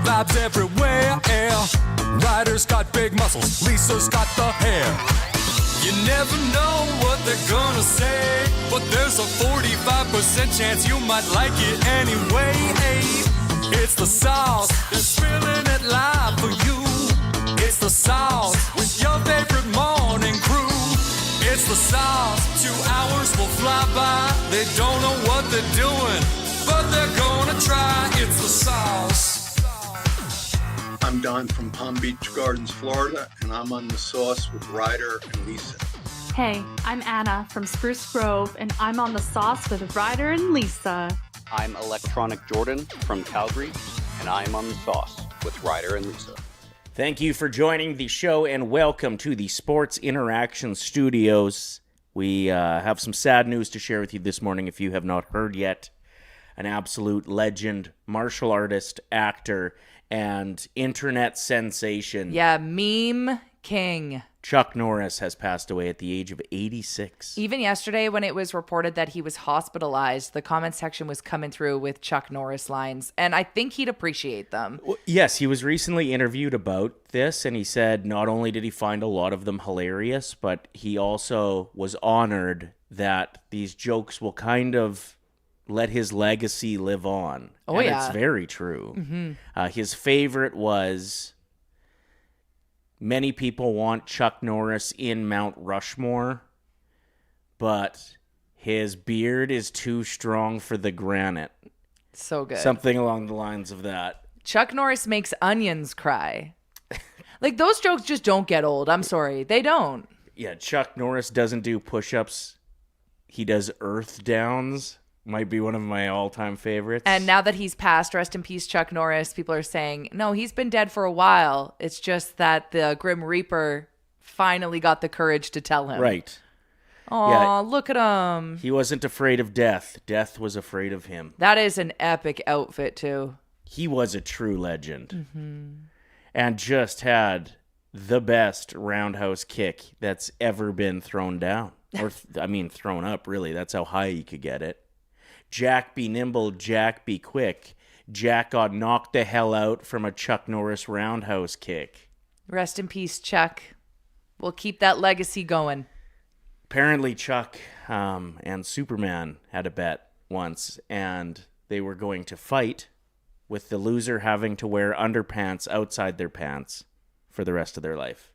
vibes everywhere. Ryder's got big muscles, Lisa's got the hair. You never know what they're gonna say, but there's a 45% chance you might like it anyway. It's the sauce, they're spilling it live for you. It's the sauce with your favorite morning crew. It's the sauce, 2 hours will fly by. They don't know what they're doing, but they're gonna try. It's the sauce. I'm Don from Palm Beach Gardens, Florida, and I'm on the sauce with Ryder and Lisa. Hey, I'm Anna from Spruce Grove, and I'm on the sauce with Ryder and Lisa. I'm Electronic Jordan from Calgary, and I'm on the sauce with Ryder and Lisa. Thank you for joining the show, and welcome to the Sports Interaction Studios. We have some sad news to share with you this morning if you have not heard yet. An absolute legend, martial artist, actor, and internet sensation. Yeah, meme king. Chuck Norris has passed away at the age of 86. Even yesterday when it was reported that he was hospitalized, the comment section was coming through with Chuck Norris lines, and I think he'd appreciate them. Well, yes, he was recently interviewed about this, and he said not only did he find a lot of them hilarious, but he also was honored that these jokes will kind of let his legacy live on. Oh, and yeah. It's very true. Mm-hmm. His favorite was, many people want Chuck Norris in Mount Rushmore, but his beard is too strong for the granite. So good. Something along the lines of that. Chuck Norris makes onions cry. Like, those jokes just don't get old. I'm sorry. They don't. Yeah, Chuck Norris doesn't do push-ups. He does earth downs. Might be one of my all-time favorites. And now that he's passed, rest in peace, Chuck Norris, people are saying, no, he's been dead for a while. It's just that the Grim Reaper finally got the courage to tell him. Right. Aw, Yeah. look at him. He wasn't afraid of death. Death was afraid of him. That is an epic outfit, too. He was a true legend. And just had the best roundhouse kick that's ever been thrown down. Or, thrown up, really. That's how high you could get it. Jack be nimble, Jack be quick. Jack got knocked the hell out from a Chuck Norris roundhouse kick. Rest in peace, Chuck. We'll keep that legacy going. Apparently Chuck and Superman had a bet once, and they were going to fight, with the loser having to wear underpants outside their pants for the rest of their life.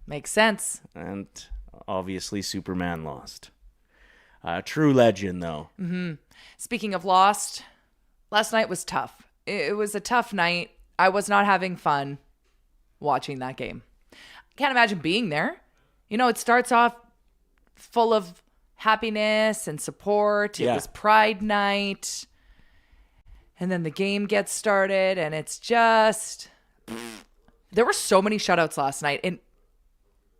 Makes sense. And obviously Superman lost. True legend, though. Mm-hmm. Speaking of lost, last night was tough. It was a tough night. I was not having fun watching that game. I can't imagine being there. You know, it starts off full of happiness and support. It was Pride Night. And then the game gets started, and it's just... There were so many shutouts last night in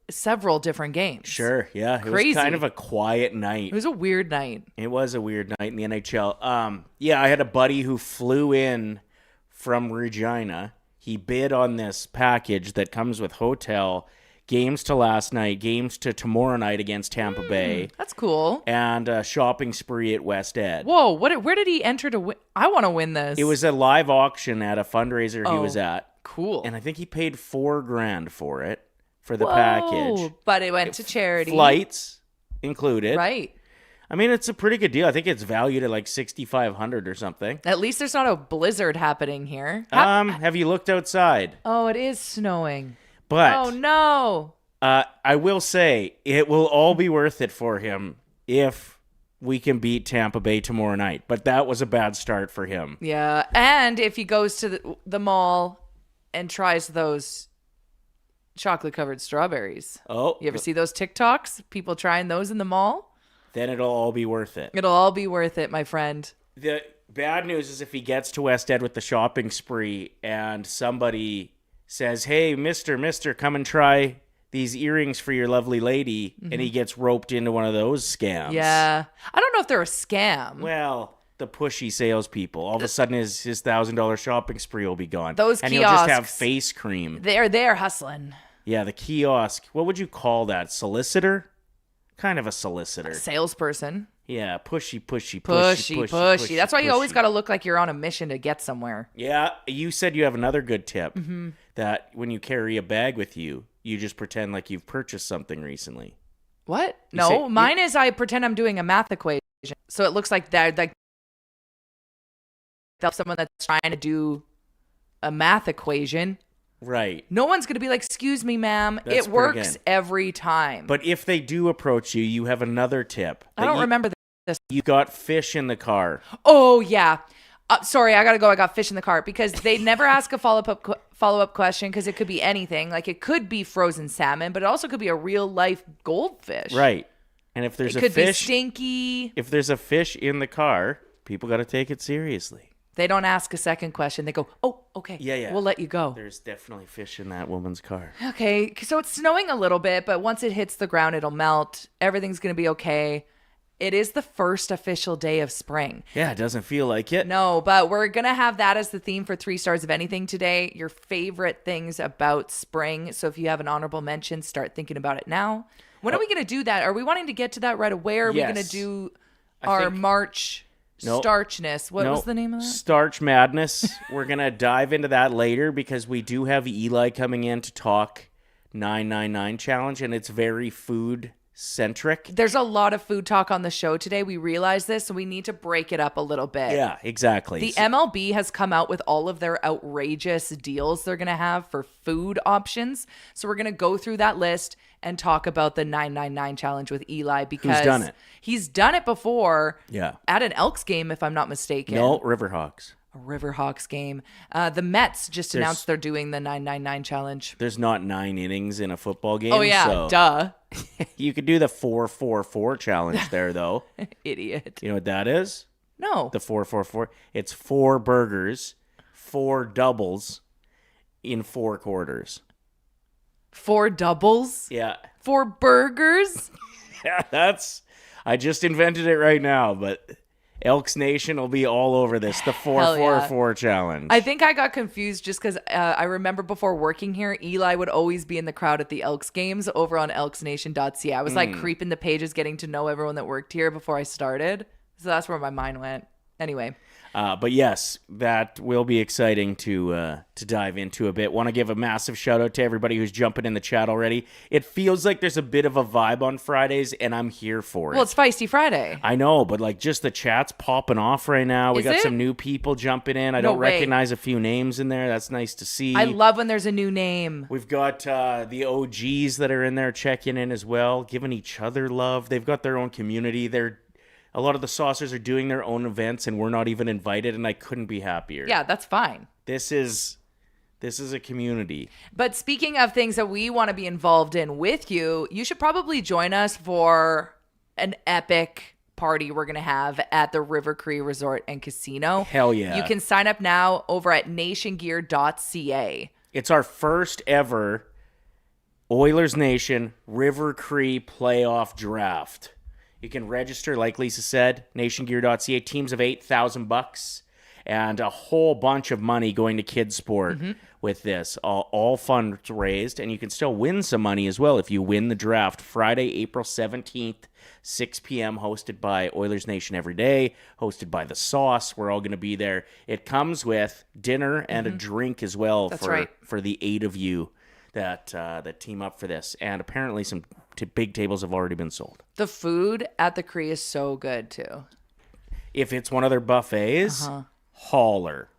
several different games. Sure, yeah. Crazy. It was kind of a quiet night. It was a weird night. It was a weird night in the NHL. I had a buddy who flew in from Regina. He bid on this package that comes with hotel, games to last night, games to tomorrow night against Tampa Bay. That's cool. And a shopping spree at West Ed. Whoa, where did he enter to win? I want to win this. It was a live auction at a fundraiser he was at. Cool. And I think he paid $4,000 for it, for the package. But it went to charity. Flights included. Right. I mean, it's a pretty good deal. I think it's valued at like $6,500 or something. At least there's not a blizzard happening here. Have you looked outside? Oh, it is snowing. But oh no. I will say it will all be worth it for him if we can beat Tampa Bay tomorrow night. But that was a bad start for him. Yeah, and if he goes to the mall and tries those chocolate-covered strawberries. Oh. You ever see those TikToks? People trying those in the mall? Then it'll all be worth it. It'll all be worth it, my friend. The bad news is if he gets to West Ed with the shopping spree and somebody says, hey, mister, come and try these earrings for your lovely lady, and he gets roped into one of those scams. Yeah. I don't know if they're a scam. Well, the pushy salespeople. All of a sudden, his $1,000 shopping spree will be gone. Those and kiosks, he'll just have face cream. They're hustling. Yeah, the kiosk. What would you call that? Solicitor? kind of a solicitor. Salesperson. Yeah, pushy. That's why you always got to look like you're on a mission to get somewhere. Yeah, you said you have another good tip that when you carry a bag with you, you just pretend like you've purchased something recently. What? You No, say- mine is I pretend I'm doing a math equation. So it looks like that, like someone that's trying to do a math equation. Right. No one's going to be like, excuse me, ma'am. That's It pretty works good. every time. But if they do approach you, you have another tip. I don't remember this. You got fish in the car. Oh, yeah. Sorry, I got to go. I got fish in the cart because they never ask a follow-up question because it could be anything. Like it could be frozen salmon, but it also could be a real-life goldfish. Right. And if there's It a could be fish, stinky. if there's a fish in the car, people got to take it seriously. They don't ask a second question. They go, oh, okay. Yeah. We'll let you go. There's definitely fish in that woman's car. Okay, so it's snowing a little bit, but once it hits the ground, it'll melt. Everything's going to be okay. It is the first official day of spring. Yeah, it doesn't feel like it. No, but we're going to have that as the theme for 3 stars of anything today. Your favorite things about spring. So if you have an honorable mention, start thinking about it now. When are we going to do that? Are we wanting to get to that right away? Or are we going to Yes. do I our think- March No. starchness? What No, was the name of that? Starch Madness. We're going to dive into that later because we do have Eli coming in to talk 999 challenge, and it's very food centric. There's a lot of food talk on the show today. We realize this, so we need to break it up a little bit. Yeah, exactly. The MLB has come out with all of their outrageous deals they're going to have for food options. So we're going to go through that list and talk about the 999 challenge with Eli because done it? He's done it before. Yeah. At an Elks game, if I'm not mistaken. No, Riverhawks. A Riverhawks game. The Mets just There's- announced they're doing the 999 challenge. There's not 9 innings in a football game. Oh yeah, so duh. you could do the 4-4-4 challenge there, though. Idiot. You know what that is? No. The 4-4-4. It's 4 burgers, 4 doubles in 4 quarters. 4 doubles? Yeah. 4 burgers? Yeah, I just invented it right now, but Elks Nation will be all over this. The 4-4-4 challenge. I think I got confused just because I remember before working here, Eli would always be in the crowd at the Elks games over on elksnation.ca. I was like creeping the pages, getting to know everyone that worked here before I started. So that's where my mind went. Anyway. But yes, that will be exciting to dive into a bit. Want to give a massive shout out to everybody who's jumping in the chat already. It feels like there's a bit of a vibe on Fridays, and I'm here for it. Well, it's Feisty Friday. I know, but like just the chat's popping off right now. We Is got it? some new people jumping in. I No don't way. recognize a few names in there. That's nice to see. I love when there's a new name. We've got the OGs that are in there checking in as well, giving each other love. They've got their own community. A lot of the saucers are doing their own events, and we're not even invited, and I couldn't be happier. Yeah, that's fine. This is a community. But speaking of things that we want to be involved in with you, you should probably join us for an epic party we're going to have at the River Cree Resort and Casino. Hell yeah. You can sign up now over at nationgear.ca. It's our first ever Oilers Nation River Cree playoff draft. You can register, like Lisa said, nationgear.ca, teams of $8,000 and a whole bunch of money going to kids sport with this. All funds raised, and you can still win some money as well if you win the draft. Friday, April 17th, 6 p.m., hosted by Oilers Nation Every Day, hosted by The Sauce. We're all going to be there. It comes with dinner and a drink as well. That's right. For the 8 of you that team up for this. And apparently some big tables have already been sold. The food at the Cree is so good too. If it's one of their buffets, holler.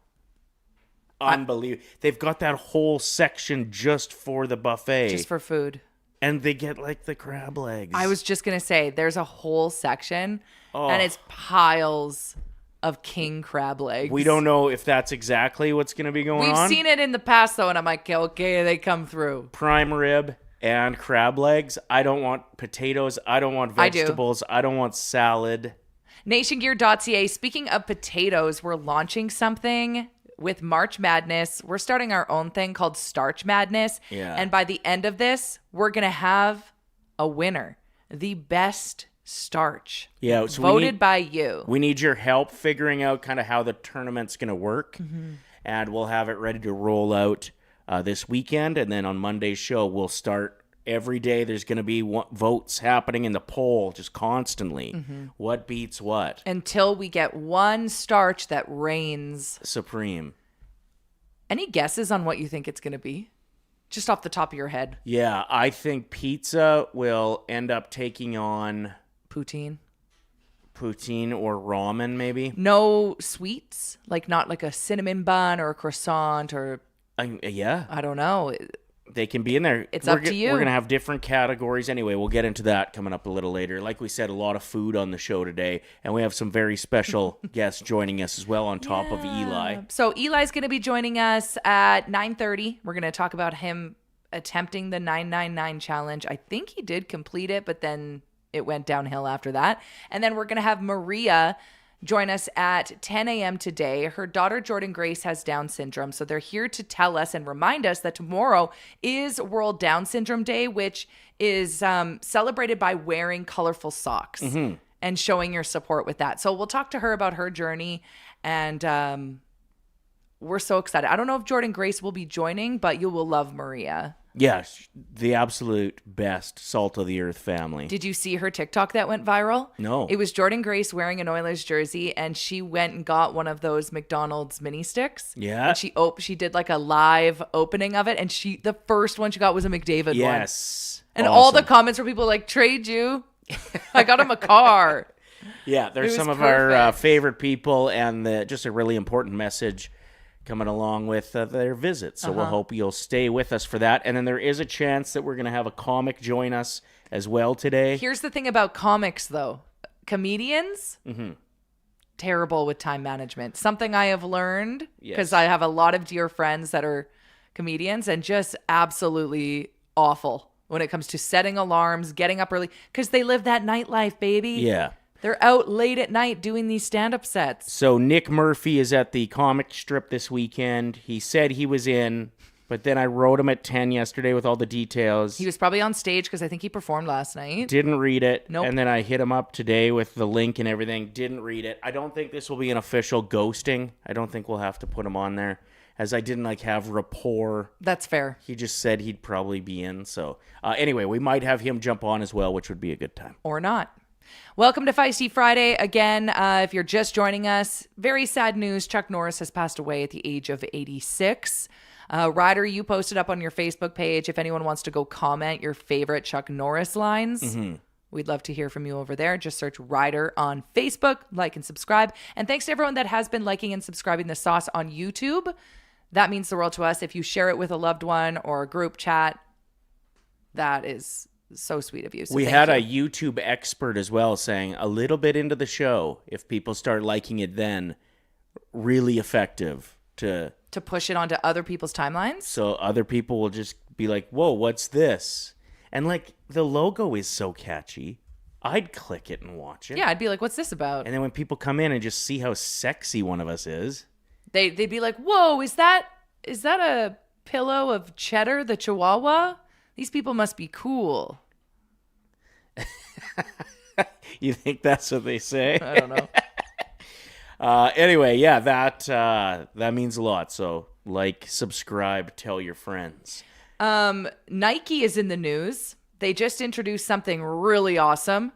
Unbelievable. They've got that whole section just for the buffet. Just for food. And they get like the crab legs. I was just going to say, there's a whole section Oh. and it's piles of king crab legs. We don't know if that's exactly what's going to be going We've on. seen it in the past though, and I'm like, okay, they come through. Prime rib and crab legs. I don't want potatoes. I don't want I do. vegetables. I don't want salad. Nationgear.ca. Speaking of potatoes, we're launching something with March Madness. We're starting our own thing called Starch Madness. Yeah. And by the end of this, we're going to have a winner. The best starch. Yeah, so voted by you. We need your help figuring out kind of how the tournament's going to work. Mm-hmm. And we'll have it ready to roll out this weekend. And then on Monday's show, we'll start Every day there's going to be votes happening in the poll just constantly. What beats what? Until we get one starch that reigns Supreme. Any guesses on what you think it's going to be? Just off the top of your head. Yeah, I think pizza will end up taking on Poutine. or ramen, maybe. No sweets? Like not like a cinnamon bun or a croissant or... Yeah. I don't know. They can be in there. It's up to you. We're going to have different categories anyway. We'll get into that coming up a little later. Like we said, a lot of food on the show today. And we have some very special guests joining us as well on top of Eli. So Eli's going to be joining us at 9:30. We're going to talk about him attempting the 999 challenge. I think he did complete it, but then it went downhill after that. And then we're going to have Maria join us at 10 a.m. today. Her daughter, Jordan Grace, has Down syndrome. So they're here to tell us and remind us that tomorrow is World Down Syndrome Day, which is celebrated by wearing colorful socks and showing your support with that. So we'll talk to her about her journey, and we're so excited. I don't know if Jordan Grace will be joining, but you will love Maria. Yeah, the absolute best salt of the earth family. Did you see her TikTok that went viral? No. It was Jordan Grace wearing an Oilers jersey, and she went and got one of those McDonald's mini sticks. Yeah. And she did like a live opening of it, and the first one she got was a McDavid one. Yes. And Awesome. all the comments were people like, trade you. I got him a car. Yeah, there's It was some of our perfect. favorite people, and just a really important message coming along with their visit. So we'll hope you'll stay with us for that. And then there is a chance that we're going to have a comic join us as well today. Here's the thing about comics, though. Comedians, terrible with time management. Something I have learned, because Yes. I have a lot of dear friends that are comedians, and just absolutely awful when it comes to setting alarms, getting up early, because they live that nightlife, baby. Yeah. They're out late at night doing these stand-up sets. So Nick Murphy is at the comic strip this weekend. He said he was in, but then I wrote him at 10 yesterday with all the details. He was probably on stage because I think he performed last night. Didn't read it. Nope. And then I hit him up today with the link and everything. Didn't read it. I don't think this will be an official ghosting. I don't think we'll have to put him on there, as I didn't have rapport. That's fair. He just said he'd probably be in. So anyway, we might have him jump on as well, which would be a good time. Or not. Welcome to Feisty Friday. Again, if you're just joining us, very sad news. Chuck Norris has passed away at the age of 86. Ryder, you posted up on your Facebook page if anyone wants to go comment your favorite Chuck Norris lines. We'd love to hear from you over there. Just search Ryder on Facebook, like and subscribe. And thanks to everyone that has been liking and subscribing the sauce on YouTube. That means the world to us. If you share it with a loved one or a group chat, that is so sweet of you. So we thank had you. a YouTube expert as well saying a little bit into the show, if people start liking it then, really effective to push it onto other people's timelines. so other people will just be like, whoa, what's this? And the logo is so catchy. I'd click it and watch it. Yeah, I'd be like, what's this about? And then when people come in and just see how sexy one of us is. They'd be like, whoa, is that a pillow of Cheddar, the Chihuahua? These people must be cool. You think that's what they say? I don't know. Anyway, yeah, that means a lot. So subscribe, tell your friends. Nike is in the news. They just introduced something really awesome.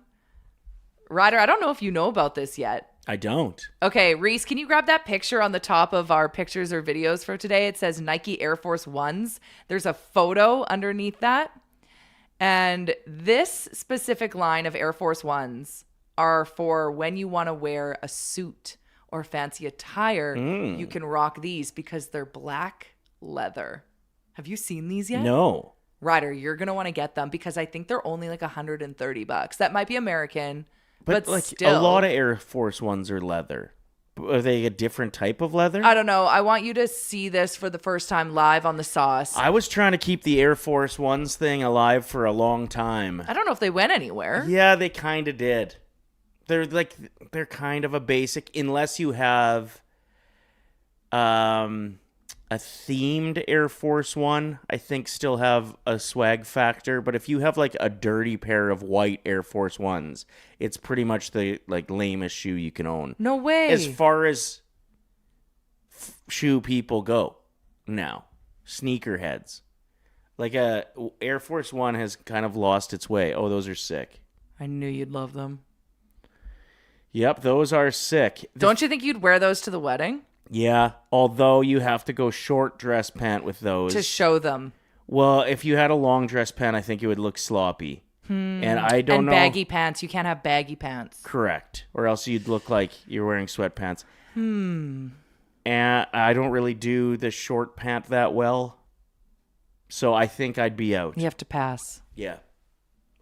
Ryder, I don't know if you know about this yet. I don't. Okay, Reese, can you grab that picture on the top of our pictures or videos for today? It says Nike Air Force Ones. There's a photo underneath that. And this specific line of Air Force Ones are for when you want to wear a suit or fancy attire. You can rock these because they're black leather. Have you seen these yet? No. Ryder, you're going to want to get them because I think they're only like $130. That might be American. But still, a lot of Air Force Ones are leather. Are they a different type of leather? I don't know. I want you to see this for the first time live on the sauce. I was trying to keep the Air Force Ones thing alive for a long time. I don't know if they went anywhere. Yeah, they kind of did. They're kind of a basic, unless you have a themed Air Force One, I think still have a swag factor. But if you have a dirty pair of white Air Force Ones, it's pretty much the lamest shoe you can own. No way. As far as shoe people go now, sneakerheads. Like Air Force One has kind of lost its way. Oh, those are sick. I knew you'd love them. Yep, those are sick. Don't you think you'd wear those to the wedding? Yeah, although you have to go short dress pant with those. To show them. Well, if you had a long dress pant, I think it would look sloppy. And I don't And know. baggy pants. You can't have baggy pants. Correct. Or else you'd look like you're wearing sweatpants. And I don't really do the short pant that well. So I think I'd be out. You have to pass. Yeah.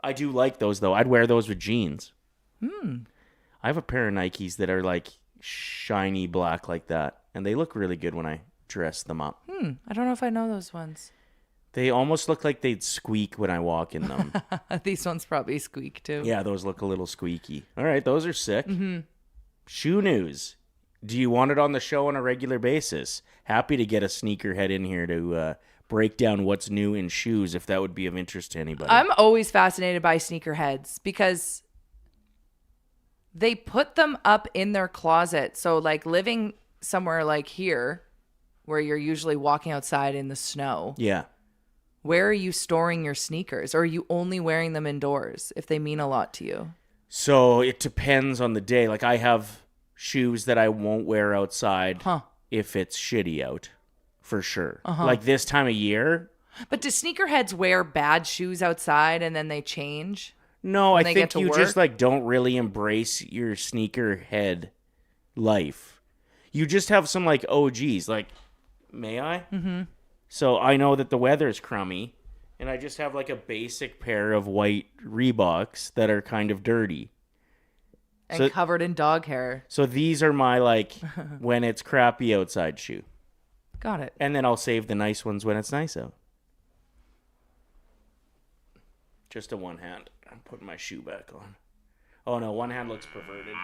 I do like those, though. I'd wear those with jeans. I have a pair of Nikes that are like shiny black like that. And they look really good when I dress them up. I don't know if I know those ones. They almost look like they'd squeak when I walk in them. These ones probably squeak too. Yeah, those look a little squeaky. All right, those are sick. Shoe news. Do you want it on the show on a regular basis? Happy to get a sneakerhead in here to break down what's new in shoes, if that would be of interest to anybody. I'm always fascinated by sneakerheads because they put them up in their closet. So like living somewhere like here where you're usually walking outside in the snow. Yeah. Where are you storing your sneakers? Or are you only wearing them indoors if they mean a lot to you? So it depends on the day. Like I have shoes that I won't wear outside if it's shitty out, for sure. Like this time of year. But do sneakerheads wear bad shoes outside and then they change? No, when I they think get to you work? just like don't really embrace your sneakerhead life. You just have some like OGs. Like, may I? Mm-hmm. So I know that the weather's crummy, and I just have like a basic pair of white Reeboks that are kind of dirty. And covered in dog hair. So these are my like when it's crappy outside shoe. Got it. And then I'll save the nice ones when it's nice out. Just a one hand. I'm putting my shoe back on. Oh no, one hand looks perverted.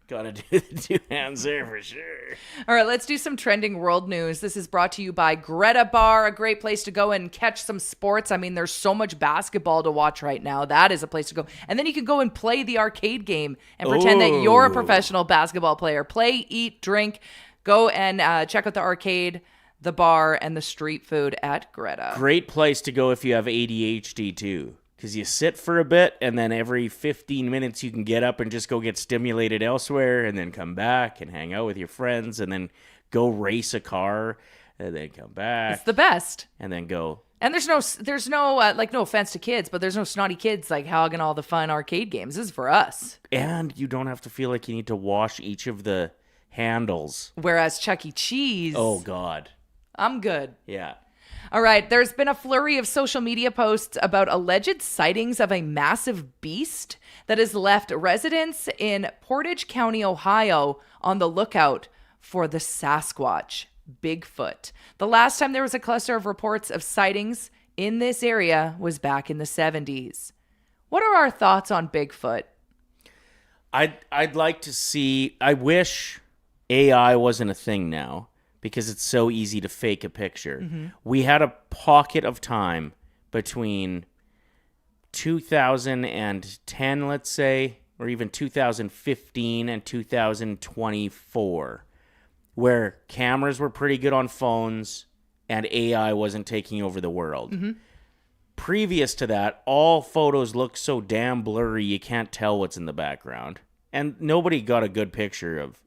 Gotta do the two hands there for sure. All right, let's do some trending world news. This is brought to you by Greta Bar, a great place to go and catch some sports. I mean, there's so much basketball to watch right now. That is a place to go. And then you can go and play the arcade game and pretend that you're a professional basketball player. Play, eat, drink. Go and check out the arcade, the bar, and the street food at Greta. Great place to go if you have ADHD too. Because you sit for a bit, and then every 15 minutes you can get up and just go get stimulated elsewhere, and then come back and hang out with your friends, and then go race a car, and then come back. It's the best. And then go. And there's no like, no offense to kids, but there's no snotty kids like hogging all the fun arcade games. This is for us. And you don't have to feel like you need to wash each of the handles. Whereas Chuck E. Cheese. Oh, God. I'm good. Yeah. All right, there's been a flurry of social media posts about alleged sightings of a massive beast that has left residents in Portage County, Ohio, on the lookout for the Sasquatch, Bigfoot. The last time there was a cluster of reports of sightings in this area was back in the 70s. What are our thoughts on Bigfoot? I'd like to see. I wish AI wasn't a thing now, because it's so easy to fake a picture. Mm-hmm. We had a pocket of time between 2010, let's say, or even 2015 and 2024, where cameras were pretty good on phones and AI wasn't taking over the world. Mm-hmm. Previous to that, all photos look so damn blurry you can't tell what's in the background. And nobody got a good picture of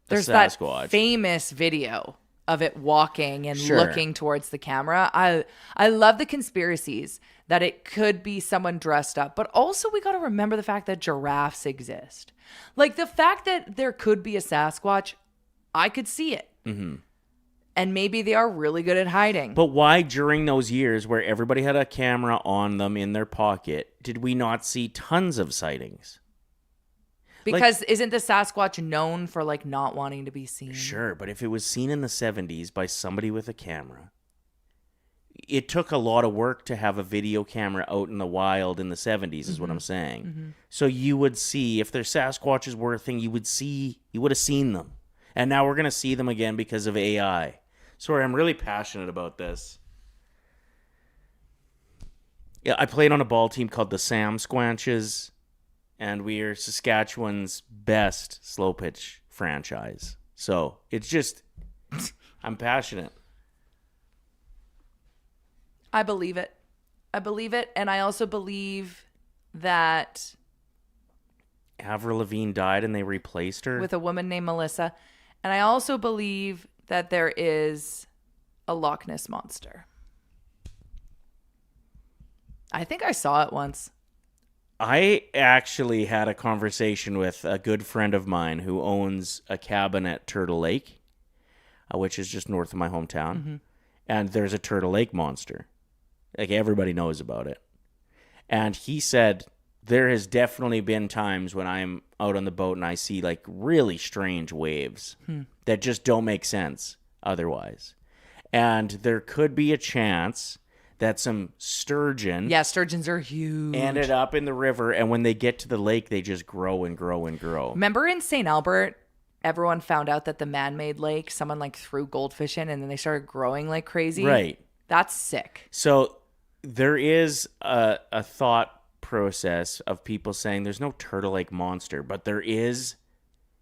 There's Sasquatch. That famous video of it walking and Sure. looking towards the camera. I love the conspiracies that it could be someone dressed up, but also we got to remember the fact that giraffes exist. Like the fact that there could be a Sasquatch, I could see it. Mm-hmm. And maybe they are really good at hiding. But why during those years where everybody had a camera on them in their pocket, did we not see tons of sightings? Because isn't the Sasquatch known for like not wanting to be seen? Sure, but if it was seen in the 70s by somebody with a camera, it took a lot of work to have a video camera out in the wild in the 70s is what I'm saying. Mm-hmm. So you would see, if their Sasquatches were a thing, you would have seen them. And now we're going to see them again because of AI. Sorry, I'm really passionate about this. Yeah, I played on a ball team called the Sam Squanches, and we are Saskatchewan's best slow pitch franchise. So it's just, I'm passionate. I believe it. And I also believe that Avril Lavigne died and they replaced her with a woman named Melissa. And I also believe that there is a Loch Ness Monster. I think I saw it once. I actually had a conversation with a good friend of mine who owns a cabin at Turtle Lake, which is just north of my hometown. Mm-hmm. And there's a Turtle Lake monster. Like, everybody knows about it. And he said there has definitely been times when I'm out on the boat and I see like really strange waves that just don't make sense otherwise. And there could be a chance that some sturgeon Sturgeons are huge. ended up in the river, and when they get to the lake, they just grow and grow and grow. Remember in St. Albert, everyone found out that the man-made lake, someone like threw goldfish in and then they started growing like crazy? Right. That's sick. So there is a thought process of people saying there's no Turtle Lake monster, but there is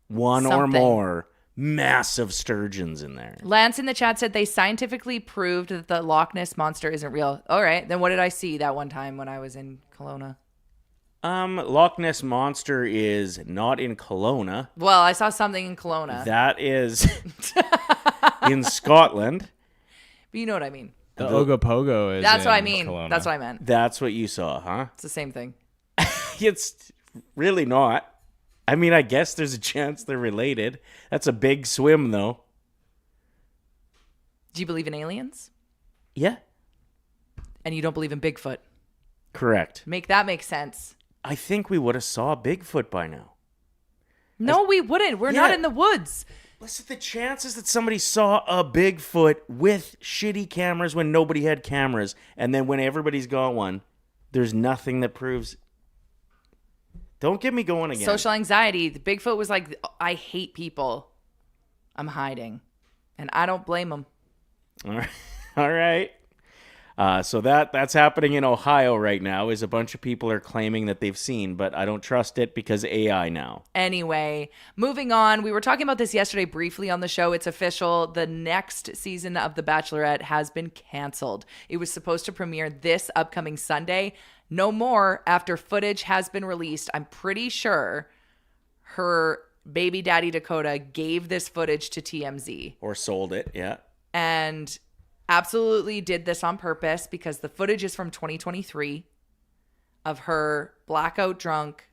one or Something. more massive sturgeons in there. Lance in the chat said they scientifically proved that the Loch Ness Monster isn't real. All right, then what did I see that one time when I was in Kelowna? Loch Ness Monster is not in Kelowna. Well, I saw something in Kelowna. That is in Scotland. But you know what I mean. The Ogopogo is That's in what I mean. Kelowna. That's what I meant. That's what you saw, huh? It's the same thing. It's really not. I mean, I guess there's a chance they're related. That's a big swim, though. Do you believe in aliens? Yeah. And you don't believe in Bigfoot? Correct. Make that make sense. I think we would have saw Bigfoot by now. No, we wouldn't. We're not in the woods. Listen, the chances that somebody saw a Bigfoot with shitty cameras when nobody had cameras, and then when everybody's got one, there's nothing that proves. Don't get me going again. Social anxiety. The Bigfoot was like, I hate people. I'm hiding. And I don't blame them. All right. So that's happening in Ohio right now, is a bunch of people are claiming that they've seen, but I don't trust it because AI now. Anyway, moving on. We were talking about this yesterday briefly on the show. It's official. The next season of The Bachelorette has been canceled. It was supposed to premiere this upcoming Sunday. No more after footage has been released. I'm pretty sure her baby daddy Dakota gave this footage to TMZ. Or sold it, yeah. And absolutely did this on purpose because the footage is from 2023 of her blackout drunk,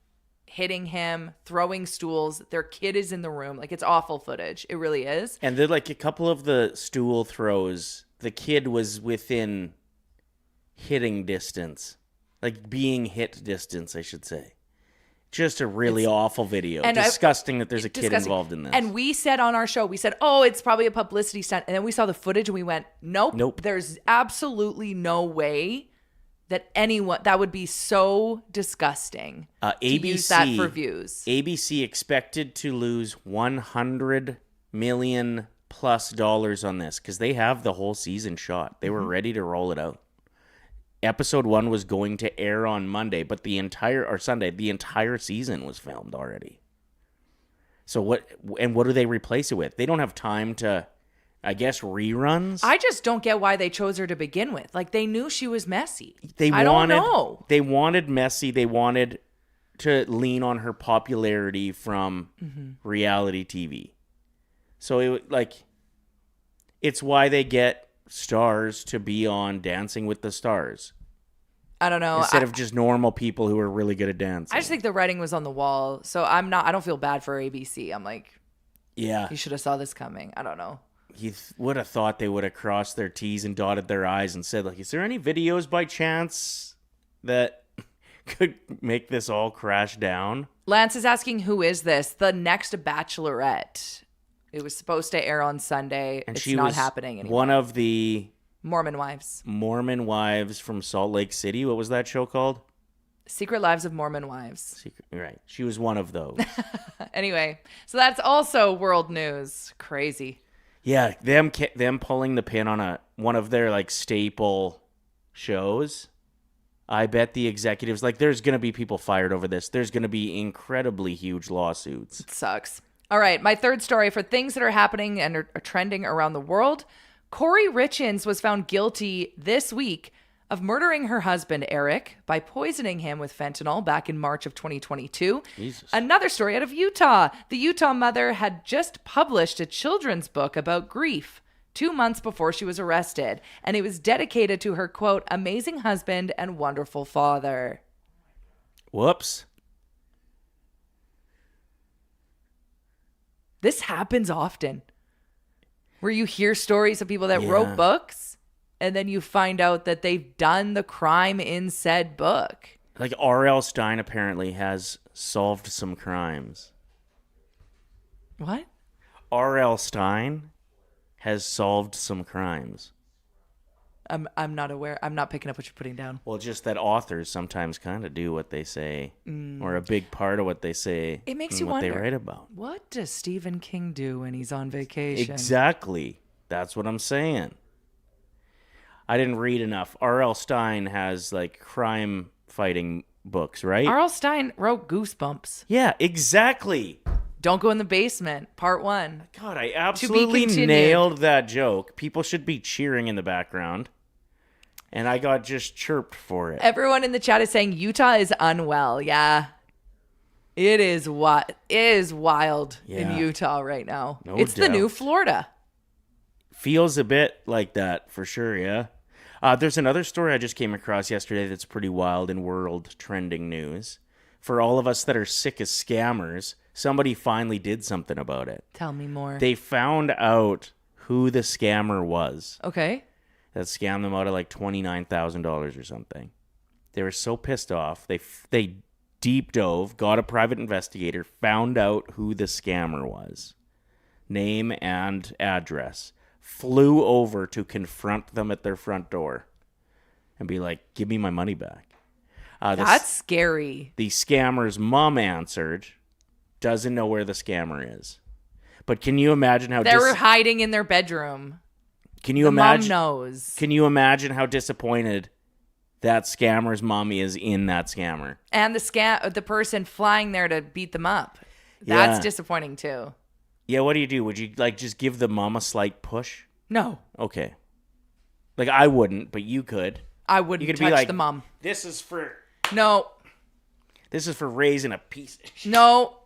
hitting him, throwing stools. Their kid is in the room. Like, it's awful footage. It really is. And then, like, a couple of the stool throws, the kid was within hitting distance. Like, being hit distance, I should say. Just a really awful video. And disgusting that there's a kid involved in this. And we said on our show, we said, oh, it's probably a publicity stunt. And then we saw the footage and we went, nope. There's absolutely no way that anyone, that would be so disgusting to use that for views. ABC expected to lose $100 million plus on this because they have the whole season shot. They were ready to roll it out. Episode 1 was going to air on Monday, but the entire season was filmed already. So what do they replace it with? They don't have time to, I guess, reruns. I just don't get why they chose her to begin with. Like, they knew she was messy. I don't know. They wanted messy. They wanted to lean on her popularity from reality TV. So it's why they get stars to be on Dancing with the Stars. I don't know. Instead of just normal people who are really good at dancing. I just think the writing was on the wall. So I don't feel bad for ABC. I'm like, yeah, you should have saw this coming. I don't know. You would have thought they would have crossed their T's and dotted their I's and said, like, is there any videos by chance that could make this all crash down? Lance is asking, who is this? The next Bachelorette. It was supposed to air on Sunday. And it's she not was happening anymore. One of the Mormon wives from Salt Lake City. What was that show called? Secret Lives of Mormon Wives. Right. She was one of those. Anyway, so that's also world news. Crazy. Yeah, them pulling the pin on one of their like staple shows. I bet the executives, like, there's going to be people fired over this. There's going to be incredibly huge lawsuits. It sucks. All right, my third story for things that are happening and are trending around the world. Corey Richins was found guilty this week of murdering her husband, Eric, by poisoning him with fentanyl back in March of 2022. Jesus. Another story out of Utah. The Utah mother had just published a children's book about grief 2 months before she was arrested, and it was dedicated to her, quote, amazing husband and wonderful father. Whoops. This happens often, where you hear stories of people that Yeah. wrote books, and then you find out that they've done the crime in said book. Like R.L. Stein apparently has solved some crimes. What? R.L. Stein has solved some crimes. I'm not aware. I'm not picking up what you're putting down. Well, just that authors sometimes kind of do what they say, or a big part of what they say. It makes in you what wonder. they write about. What does Stephen King do when he's on vacation? Exactly. That's what I'm saying. I didn't read enough. R.L. Stein has like crime fighting books, right? R.L. Stein wrote Goosebumps. Yeah, exactly. Don't Go in the Basement, Part 1. God, I absolutely continued. nailed that joke. People should be cheering in the background. And I got just chirped for it. Everyone in the chat is saying Utah is unwell. Yeah. It is what is wild in Yeah. Utah right now. No It's the new doubt. Florida. Feels a bit like that for sure, yeah. There's another story I just came across yesterday that's pretty wild in world trending news. For all of us that are sick as scammers, somebody finally did something about it. Tell me more. They found out who the scammer was Okay. that scammed them out of like $29,000 or something. They were so pissed off. They deep dove, got a private investigator, found out who the scammer was. Name and address. Flew over to confront them at their front door and be like, give me my money back. That's scary. The scammer's mom answered, doesn't know where the scammer is. But can you imagine how They were hiding in their bedroom. can you The imagine mom knows. Can you imagine how disappointed that scammer's mommy is in that scammer? And the person flying there to beat them up. That's Yeah. disappointing too. Yeah, what do you do? Would you like just give the mom a slight push? No, Okay. Like I wouldn't, but you could. I You wouldn't could touch be like, the mom. This is for No, raising a piece of shit. no.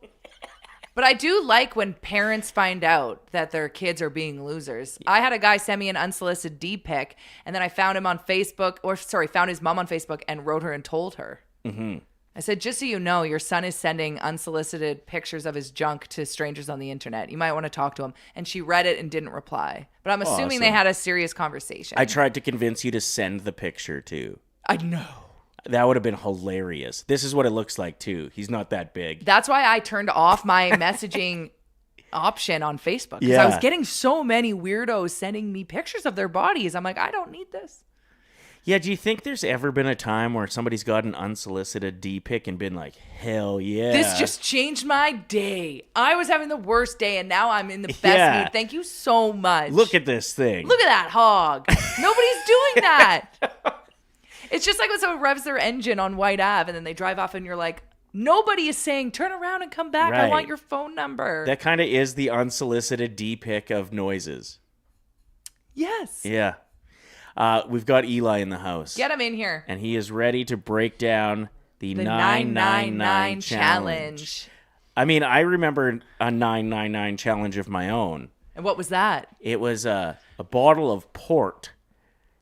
But I do like when parents find out that their kids are being losers. I had a guy send me an unsolicited D pic, and then I found him on Facebook, found his mom on Facebook and wrote her and told her. Mm-hmm. I said, just so you know, your son is sending unsolicited pictures of his junk to strangers on the internet. You might want to talk to him. And she read it and didn't reply. But I'm assuming they Awesome. had a serious conversation. I tried to convince you to send the picture too. I know. That would have been hilarious. This is what it looks like too. He's not that big. That's why I turned off my messaging option on Facebook. Because I was Yeah. getting so many weirdos sending me pictures of their bodies. I'm like, I don't need this. Yeah, do you think there's ever been a time where somebody's got an unsolicited D pic and been like, hell yeah. This just changed my day. I was having the worst day, and now I'm in the best Yeah. mood. Thank you so much. Look at this thing. Look at that hog. Nobody's doing that. It's just like when someone revs their engine on White Ave, and then they drive off, and you're like, nobody is saying, turn around and come back. I Right. want your phone number. That kind of is the unsolicited D pic of noises. Yes. Yeah. We've got Eli in the house. Get him in here. And he is ready to break down the The 999 challenge. challenge. I mean, I remember a 999 challenge of my own. And what was that? It was a bottle of port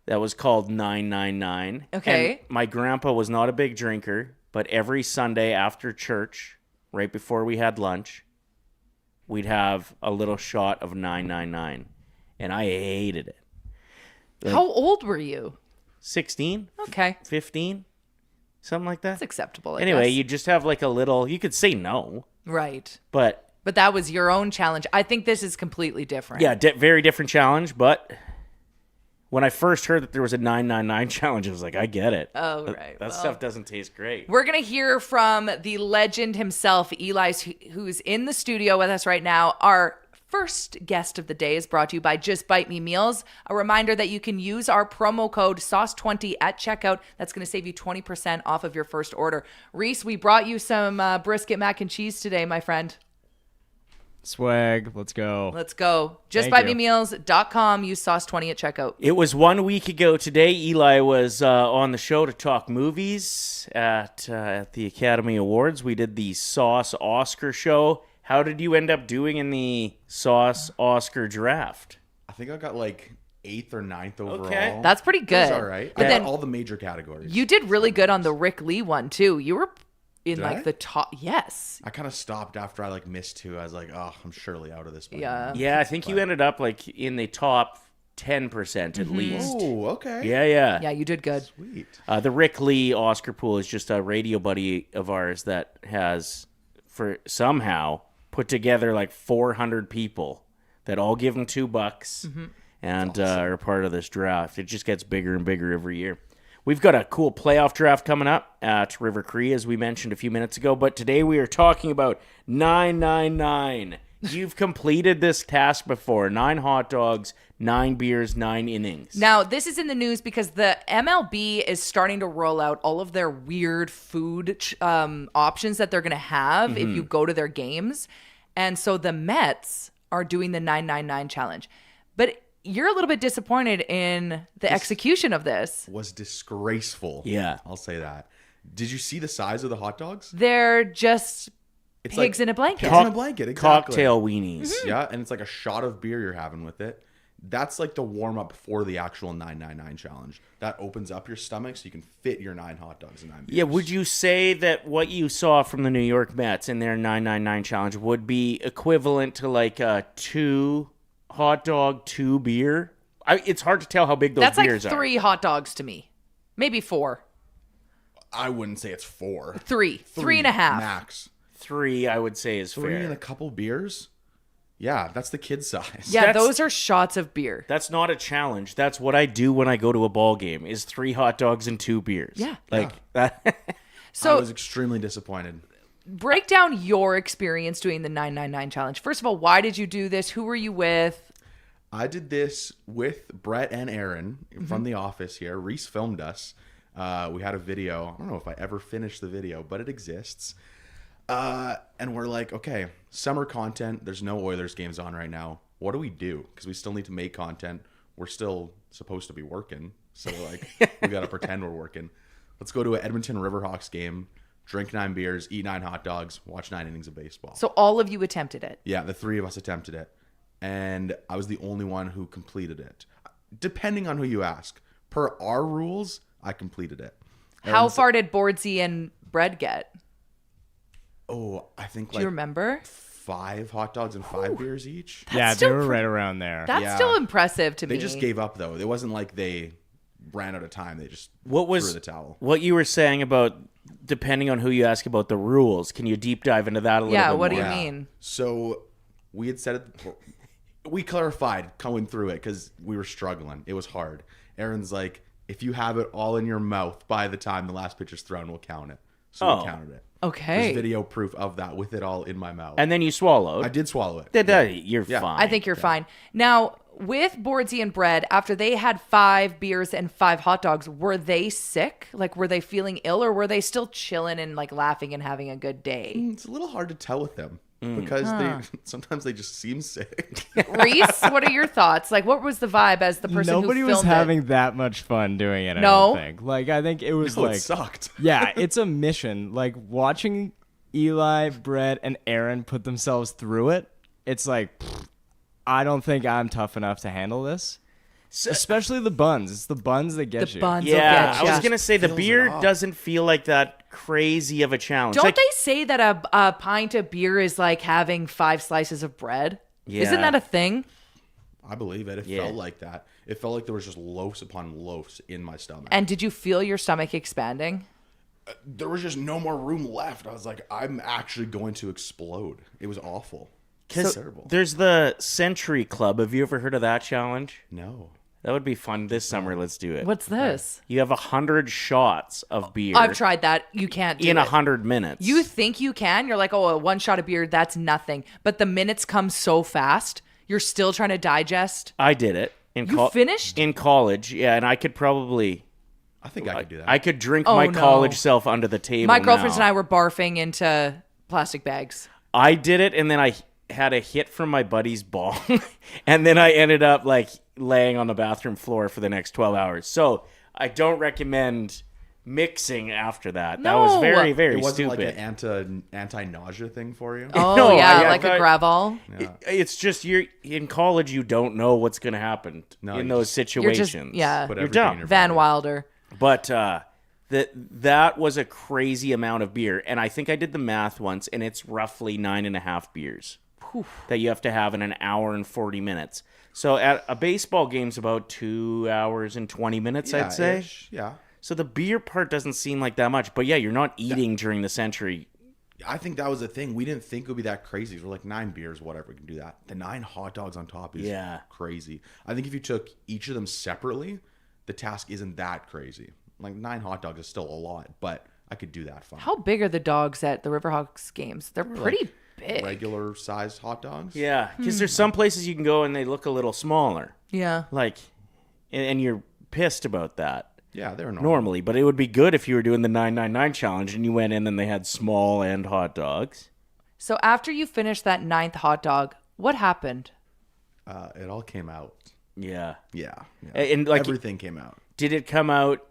that was called 999. Okay. And my grandpa was not a big drinker, but every Sunday after church, right before we had lunch, we'd have a little shot of 999. And I hated it. How old were you? 16, Okay. 15, something like that. That's acceptable. I Anyway, guess. you just have like a little, you could say no, Right. but But that was your own challenge. I think this is completely different. yeah, very different challenge. But when I first heard that there was a 999 challenge, I was like, I get it. Oh, right. That Well, stuff doesn't taste great. We're going to hear from the legend himself, Eli, who's in the studio with us right now. Our first guest of the day is brought to you by Just Bite Me Meals. A reminder that you can use our promo code SAUCE20 at checkout. That's going to save you 20% off of your first order. Reese, we brought you some brisket mac and cheese today, my friend. Swag. Let's go. Let's go. Thank JustBuyMeMeals.com. Use sauce20 at checkout. It was 1 week ago today. Eli was on the show to talk movies at the Academy Awards. We did the Sauce Oscar show. How did you end up doing in the Sauce Oscar draft? I think I got like 8th or 9th overall. Okay. That's pretty good. That's all right. But I then got all the major categories. you did really good on the Rick Lee one too. You were in Did like I? the top. Yes. I kind of stopped after I like missed 2. I was like, oh, I'm surely out of this one. Yeah. Yeah, I think you ended up like in the top 10% at least. Oh, okay. Yeah. Yeah, you did good. Sweet. The Rick Lee Oscar pool is just a radio buddy of ours that has, for somehow, put together like 400 people that all give him $2 and are part of this draft. It just gets bigger and bigger every year. We've got a cool playoff draft coming up at River Cree, as we mentioned a few minutes ago. But today we are talking about 999. You've completed this task before. 9 hot dogs, 9 beers, 9 innings. Now, this is in the news because the MLB is starting to roll out all of their weird food options that they're going to have if you go to their games. And so the Mets are doing the 999 challenge. But you're a little bit disappointed in the execution of this. Was disgraceful. Yeah. I'll say that. Did you see the size of the hot dogs? They're just It's pigs like in a blanket. pigs in a blanket. Exactly. Cocktail weenies. Yeah, and it's like a shot of beer you're having with it. That's like the warm up for the actual 999 challenge. That opens up your stomach so you can fit your 9 hot dogs and 9 beers. Yeah, would you say that what you saw from the New York Mets in their 999 challenge would be equivalent to like a 2 hot dog, 2 beer? It's hard to tell how big those That's like beers are. 3 hot dogs to me. Maybe 4. I wouldn't say it's 4. 3. 3.5. Max. 3, I would say, is 3 fair. and a couple beers? Yeah, that's the kid size. Yeah, That's- those are shots of beer. That's not a challenge. That's what I do when I go to a ball game, is 3 hot dogs and 2 beers. Yeah. Like that. I So was extremely disappointed. break down your experience doing the 999 challenge. First of all, why did you do this? Who were you with? I did this with Brett and Aaron from the office here. Reese filmed us. We had a video. I don't know if I ever finished the video, but it exists. And we're like, okay, summer content. There's no Oilers games on right now. What do we do? Because we still need to make content. We're still supposed to be working. So like, we got to pretend we're working. Let's go to an Edmonton Riverhawks game, drink 9 beers, eat 9 hot dogs, watch 9 innings of baseball. So all of you attempted it. Yeah, the 3 of us attempted it. And I was the only one who completed it. Depending on who you ask. Per our rules, I completed it. How Aaron's- far did Boardsy and Bread get? Oh, I think Do you like remember? 5 hot dogs and 5 beers each. Yeah, they still were pre- right around there. That's Yeah. still impressive to me. They just gave up though. It wasn't like they ran out of time. They just What was threw the towel. what you were saying about depending on who you ask about the rules? Can you deep dive into that a little Yeah, bit what do more? you mean? So we had said it. We clarified going through it because we were struggling. It was hard. Aaron's like, if you have it all in your mouth by the time the last pitch is thrown, we'll count it. So Oh. we counted it. Okay. There's video proof of that with it all in my mouth. And then you swallowed. I did swallow it. You're Yeah. fine. I think you're fine. Now, with Boardsy and Bread, after they had 5 beers and 5 hot dogs, were they sick? Like, were they feeling ill, or were they still chilling and like laughing and having a good day? It's a little hard to tell with them because they sometimes they just seem sick. Reese, what are your thoughts? Like, what was the vibe as the person Nobody who was filmed having it? that much fun doing it. I No? don't think. Like, I think it was So like it sucked. yeah, it's a mission. Like watching Eli, Brett, and Aaron put themselves through it. It's like I don't think I'm tough enough to handle this. Especially the buns. It's the buns that get The you. buns will Yeah, get I was ya. gonna say the Fills it beer up. doesn't feel like that crazy of a challenge. Don't Like, they say that a pint of beer is like having 5 slices of bread? Yeah. Isn't that a thing? I believe it. It Yeah. felt like that. It felt like there was just loaves upon loaves in my stomach. And did you feel your stomach expanding? There was just no more room left. I was like, I'm actually going to explode. It was awful. Because terrible. there's the Century Club. Have you ever heard of that challenge? No. That would be fun this summer. Let's do it. What's this? You have 100 shots of beer I've tried that. You can't do in it. 100 minutes. You think you can? You're like, oh, a 1 shot of beer, that's nothing. But the minutes come so fast. You're still trying to digest. I did it. You finished? In college, yeah, and I could probably... I think I could do that. I could drink Oh, my no. college self under the table My girlfriends now. and I were barfing into plastic bags. I did it, and then had a hit from my buddy's ball, and then I ended up like laying on the bathroom floor for the next 12 hours. So I don't recommend mixing after that. That was No. very, very It wasn't stupid. like an anti-nausea thing for you. Oh, No, yeah, I like a thought- Gravol. It's just you're in college. You don't know what's going to happen No, in you those just- You're just, situations. yeah, Put You're everything dumb. in your Van body. Wilder. But that was a crazy amount of beer, and I think I did the math once, and it's roughly 9.5 beers that you have to have in an hour and 40 minutes. So at a baseball game's about 2 hours and 20 minutes, I'd say. Ish, yeah. So the beer part doesn't seem like that much, but yeah, you're not eating during the century. I think that was the thing. We didn't think it would be that crazy. We're like 9 beers, whatever, we can do that. The 9 hot dogs on top is crazy. I think if you took each of them separately, the task isn't that crazy. Like 9 hot dogs is still a lot, but I could do that fine. How big are the dogs at the Riverhawks games? They're pretty big. Regular sized hot dogs? Yeah, because there's some places you can go and they look a little smaller. Yeah. Like, and you're pissed about that. Yeah, they're normal. Normally, but it would be good if you were doing the 999 challenge and you went in and they had small and hot dogs. So after you finished that 9th hot dog, what happened? It all came out. Yeah. Yeah. And like, everything came out. did it come out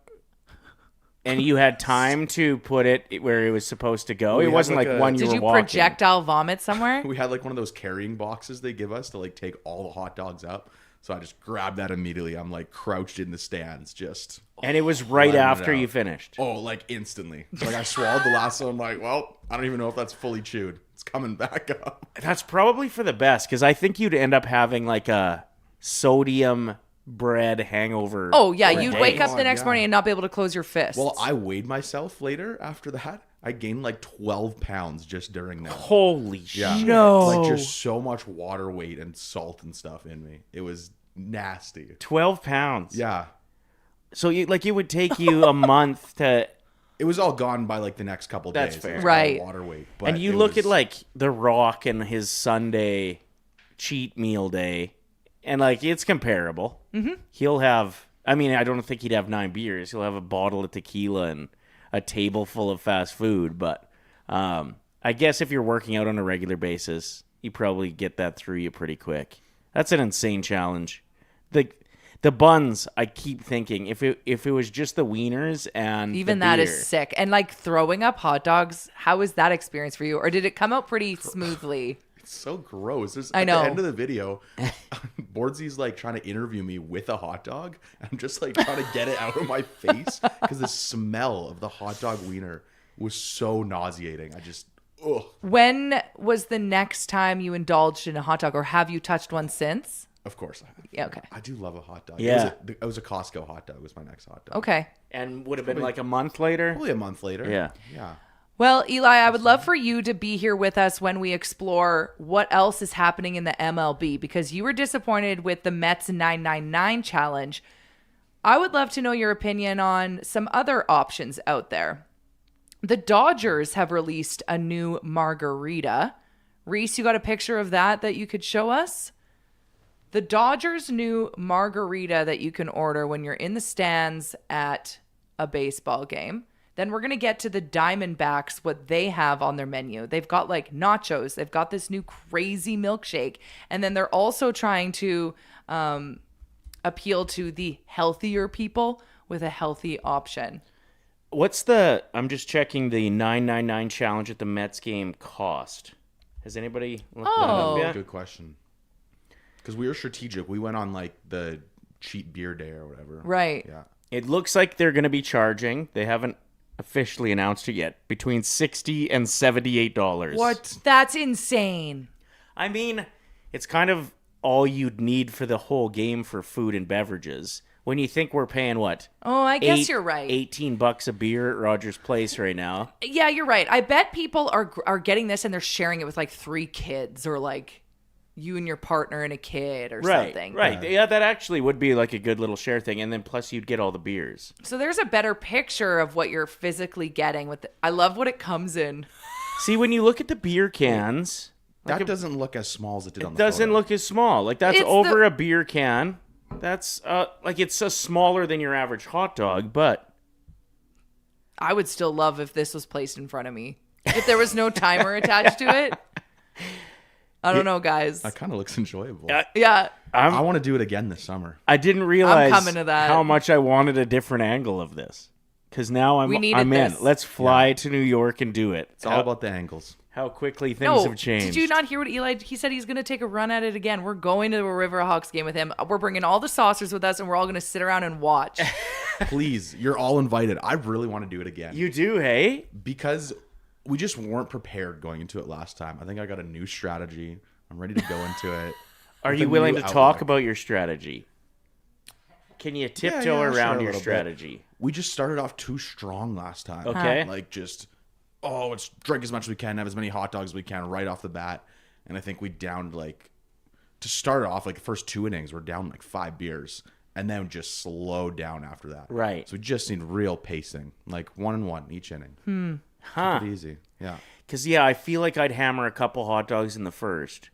and you had time to put it where it was supposed to go? We It had wasn't like like a- one Did were you walking. projectile vomit somewhere? We had like one of those carrying boxes they give us to like take all the hot dogs up. So I just grabbed that immediately. I'm like crouched in the stands, just And it was right letting it after out. you finished. Oh, like instantly. Like I swallowed the last one. I'm like, well, I don't even know if that's fully chewed. It's coming back up. That's probably for the best, because I think you'd end up having like a sodium bread hangover. Oh, yeah. for You'd days. wake up the God, next yeah. morning and not be able to close your fists. Well, I weighed myself later after that. I gained like 12 pounds just during that. Holy Yeah. shit. No. Like just so much water weight and salt and stuff in me. It was nasty. 12 pounds. Yeah. So it would take you a month to... It was all gone by like the next couple That's days. fair. It was Right. all water weight. But And you it look was- at like The Rock and his Sunday cheat meal day, and like it's comparable. Mm-hmm. He'll have, I mean, I don't think he'd have 9 beers. He'll have a bottle of tequila and a table full of fast food. But I guess if you're working out on a regular basis, you probably get that through you pretty quick. That's an insane challenge. The buns, I keep thinking, if it was just the wieners and Even the that beer, is sick. And like throwing up hot dogs, how was that experience for you? Or did it come out pretty smoothly? It's so gross. I know. At the end of the video, Bordsy's like trying to interview me with a hot dog. I'm just like trying to get it out of my face because the smell of the hot dog wiener was so nauseating. I just, ugh. When was the next time you indulged in a hot dog, or have you touched one since? Of course I have. Yeah, okay. I do love a hot dog. Yeah. It was a Costco hot dog was my next hot dog. Okay. and would have been like a month later. Probably a month later. Yeah. Yeah. Well, Eli, I would love for you to be here with us when we explore what else is happening in the MLB, because you were disappointed with the Mets 999 challenge. I would love to know your opinion on some other options out there. The Dodgers have released a new margarita. Reese, you got a picture of that you could show us? The Dodgers' new margarita that you can order when you're in the stands at a baseball game. Then we're going to get to the Diamondbacks, what they have on their menu. They've got like nachos. They've got this new crazy milkshake. And then they're also trying to appeal to the healthier people with a healthy option. I'm just checking the 999 challenge at the Mets game cost. Has anybody looked that Oh. up yet? Good question. Because we were strategic. We went on like the cheap beer day or whatever. Right. Yeah. It looks like they're going to be charging. They haven't officially announced it yet. Between $60 and $78. What? That's insane. I mean, it's kind of all you'd need for the whole game for food and beverages. When you think we're paying what? Oh, I guess you're right. $18 a beer at Rogers Place right now. Yeah, you're right. I bet people are getting this and they're sharing it with like 3 kids, or like you and your partner and a kid or something. Right. Yeah, that actually would be like a good little share thing. And then plus you'd get all the beers. So there's a better picture of what you're physically getting with I love what it comes in. See, when you look at the beer cans, That doesn't look as small as it did on it the doesn't photo. look as small. Like that's It's over a beer can. That's like it's smaller than your average hot dog, but I would still love if this was placed in front of me. If there was no timer attached to it. I don't know, guys. That kind of looks enjoyable. Yeah. I want to do it again this summer. I didn't realize coming to that. how much I wanted a different angle of this. Because now I'm in. this. Let's fly to New York and do it. It's all about the angles. How quickly things have changed. Did you not hear what Eli? He said he's going to take a run at it again. We're going to a Riverhawks game with him. We're bringing all the saucers with us, and we're all going to sit around and watch. Please, you're all invited. I really want to do it again. You do, hey? Because we just weren't prepared going into it last time. I think I got a new strategy. I'm ready to go into it. Are with you a willing new to talk outlook. about your strategy? Can you tiptoe Yeah, around sure, a your little bit. strategy? We just started off too strong last time. Okay. Like just, let's drink as much as we can, have as many hot dogs as we can right off the bat. And I think we downed to start off, the first 2 innings, we're down 5 beers. And then just slowed down after that. Right. So we just need real pacing, 1-1 each inning. Huh. Keep it easy. Yeah. Because, I feel like I'd hammer a couple hot dogs in the first.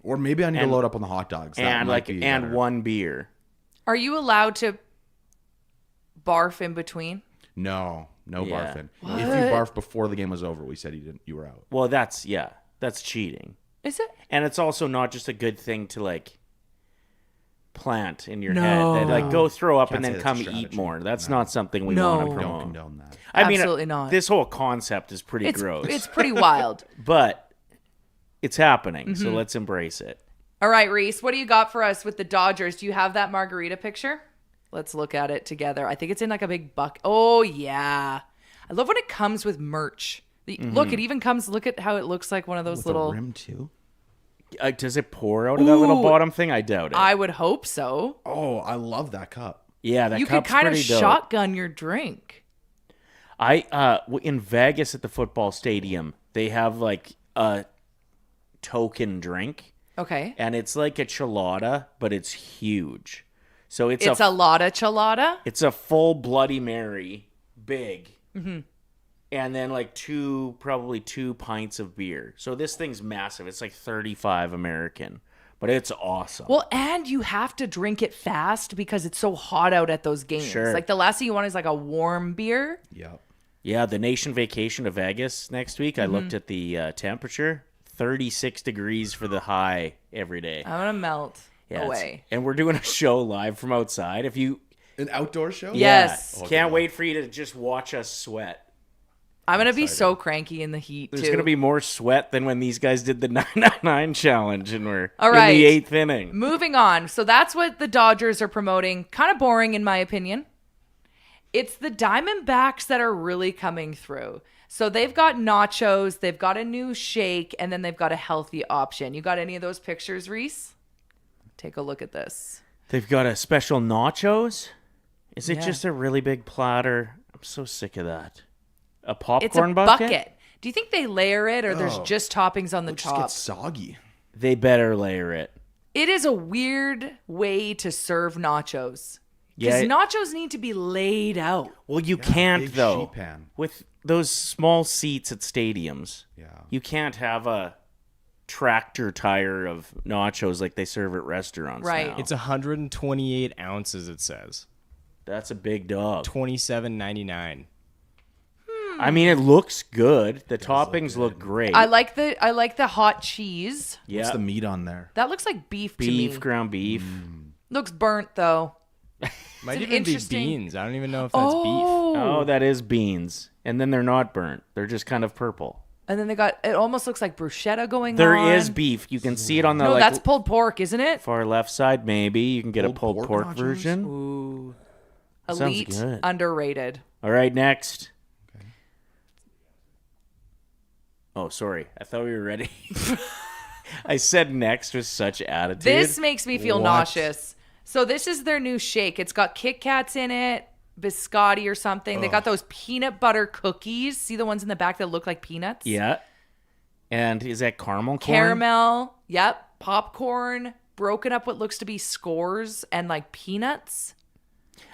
Or maybe I need to load up on the hot dogs. That might be better. one beer. Are you allowed to barf in between? No Yeah. barfing. If you barfed before the game was over, we said you were out. Well, that's cheating. Is it? And it's also not just a good thing to plant in your No. head that go throw up Can't and say then that's come a eat strategy. more. That's No. not something we No. want to Don't promote. condone that. I mean, Absolutely not. This whole concept is pretty gross. It's pretty wild. But it's happening, so let's embrace it. All right, Reese, what do you got for us with the Dodgers? Do you have that margarita picture? Let's look at it together. I think it's in a big bucket. Oh, yeah. I love when it comes with merch. Look, it even comes, look at how it looks like one of those With little... a rim too. Does it pour out of that little Ooh. bottom thing? I doubt it. I would hope so. Oh, I love that cup. Yeah, that You could cup's kind of pretty dope. shotgun your drink. In Vegas at the football stadium, they have a token drink, Okay. and it's like a chelada, but it's huge. So it's It's a lotta chelada. it's a full Bloody Mary, big, and then probably 2 pints of beer. So this thing's massive. It's 35 American, but it's awesome. Well, and you have to drink it fast because it's so hot out at those games. Sure. The last thing you want is a warm beer. Yep. Yeah, the nation vacation to Vegas next week. I looked at the temperature, 36 degrees for the high every day. I'm going to melt Yeah, away. and we're doing a show live from outside. If you An outdoor show? Yes. can't wait for you to just watch us sweat. I'm going to be so cranky in the heat, There's too. going to be more sweat than when these guys did the 999 challenge and we're All in right. the 8th inning. Moving on. So that's what the Dodgers are promoting. Kind of boring, in my opinion. It's the Diamondbacks that are really coming through. So they've got nachos, they've got a new shake, and then they've got a healthy option. You got any of those pictures, Reese? Take a look at this. They've got a special nachos. Is it Yeah. just a really big platter? I'm so sick of that. A popcorn It's a bucket? bucket. Do you think they layer it or there's just toppings on the It just top? gets soggy. They better layer it. It is a weird way to serve nachos. Yeah. Because nachos need to be laid out. Well, you can't big though. sheet pan. With those small seats at stadiums. Yeah. You can't have a tractor tire of nachos like they serve at restaurants Right. now. It's 128 ounces, it says. That's a big dog. $27.99. I mean, it looks good. The toppings look great. I like the hot cheese. yeah. What's the meat on there? That looks like beef to me. Beef, ground beef. Looks burnt though. Might an even be interesting- beans. I don't even know if that's beef. Oh, that is beans. And then they're not burnt. They're just kind of purple. And then they got, it almost looks like bruschetta going There on. is beef. You can see it on the No, that's pulled pork, isn't it? far left side, maybe. You can get a Pulled pulled pork pork nachos? version. Ooh. Sounds Elite, good. underrated. All right, next. Oh, sorry. I thought we were ready. I said next with such attitude. This makes me feel What? nauseous. So this is their new shake. It's got Kit Kats in it, biscotti or something. They got those peanut butter cookies. See the ones in the back that look like peanuts? Yeah. And is that caramel corn? Caramel. Yep. Popcorn. Broken up what looks to be scores and peanuts.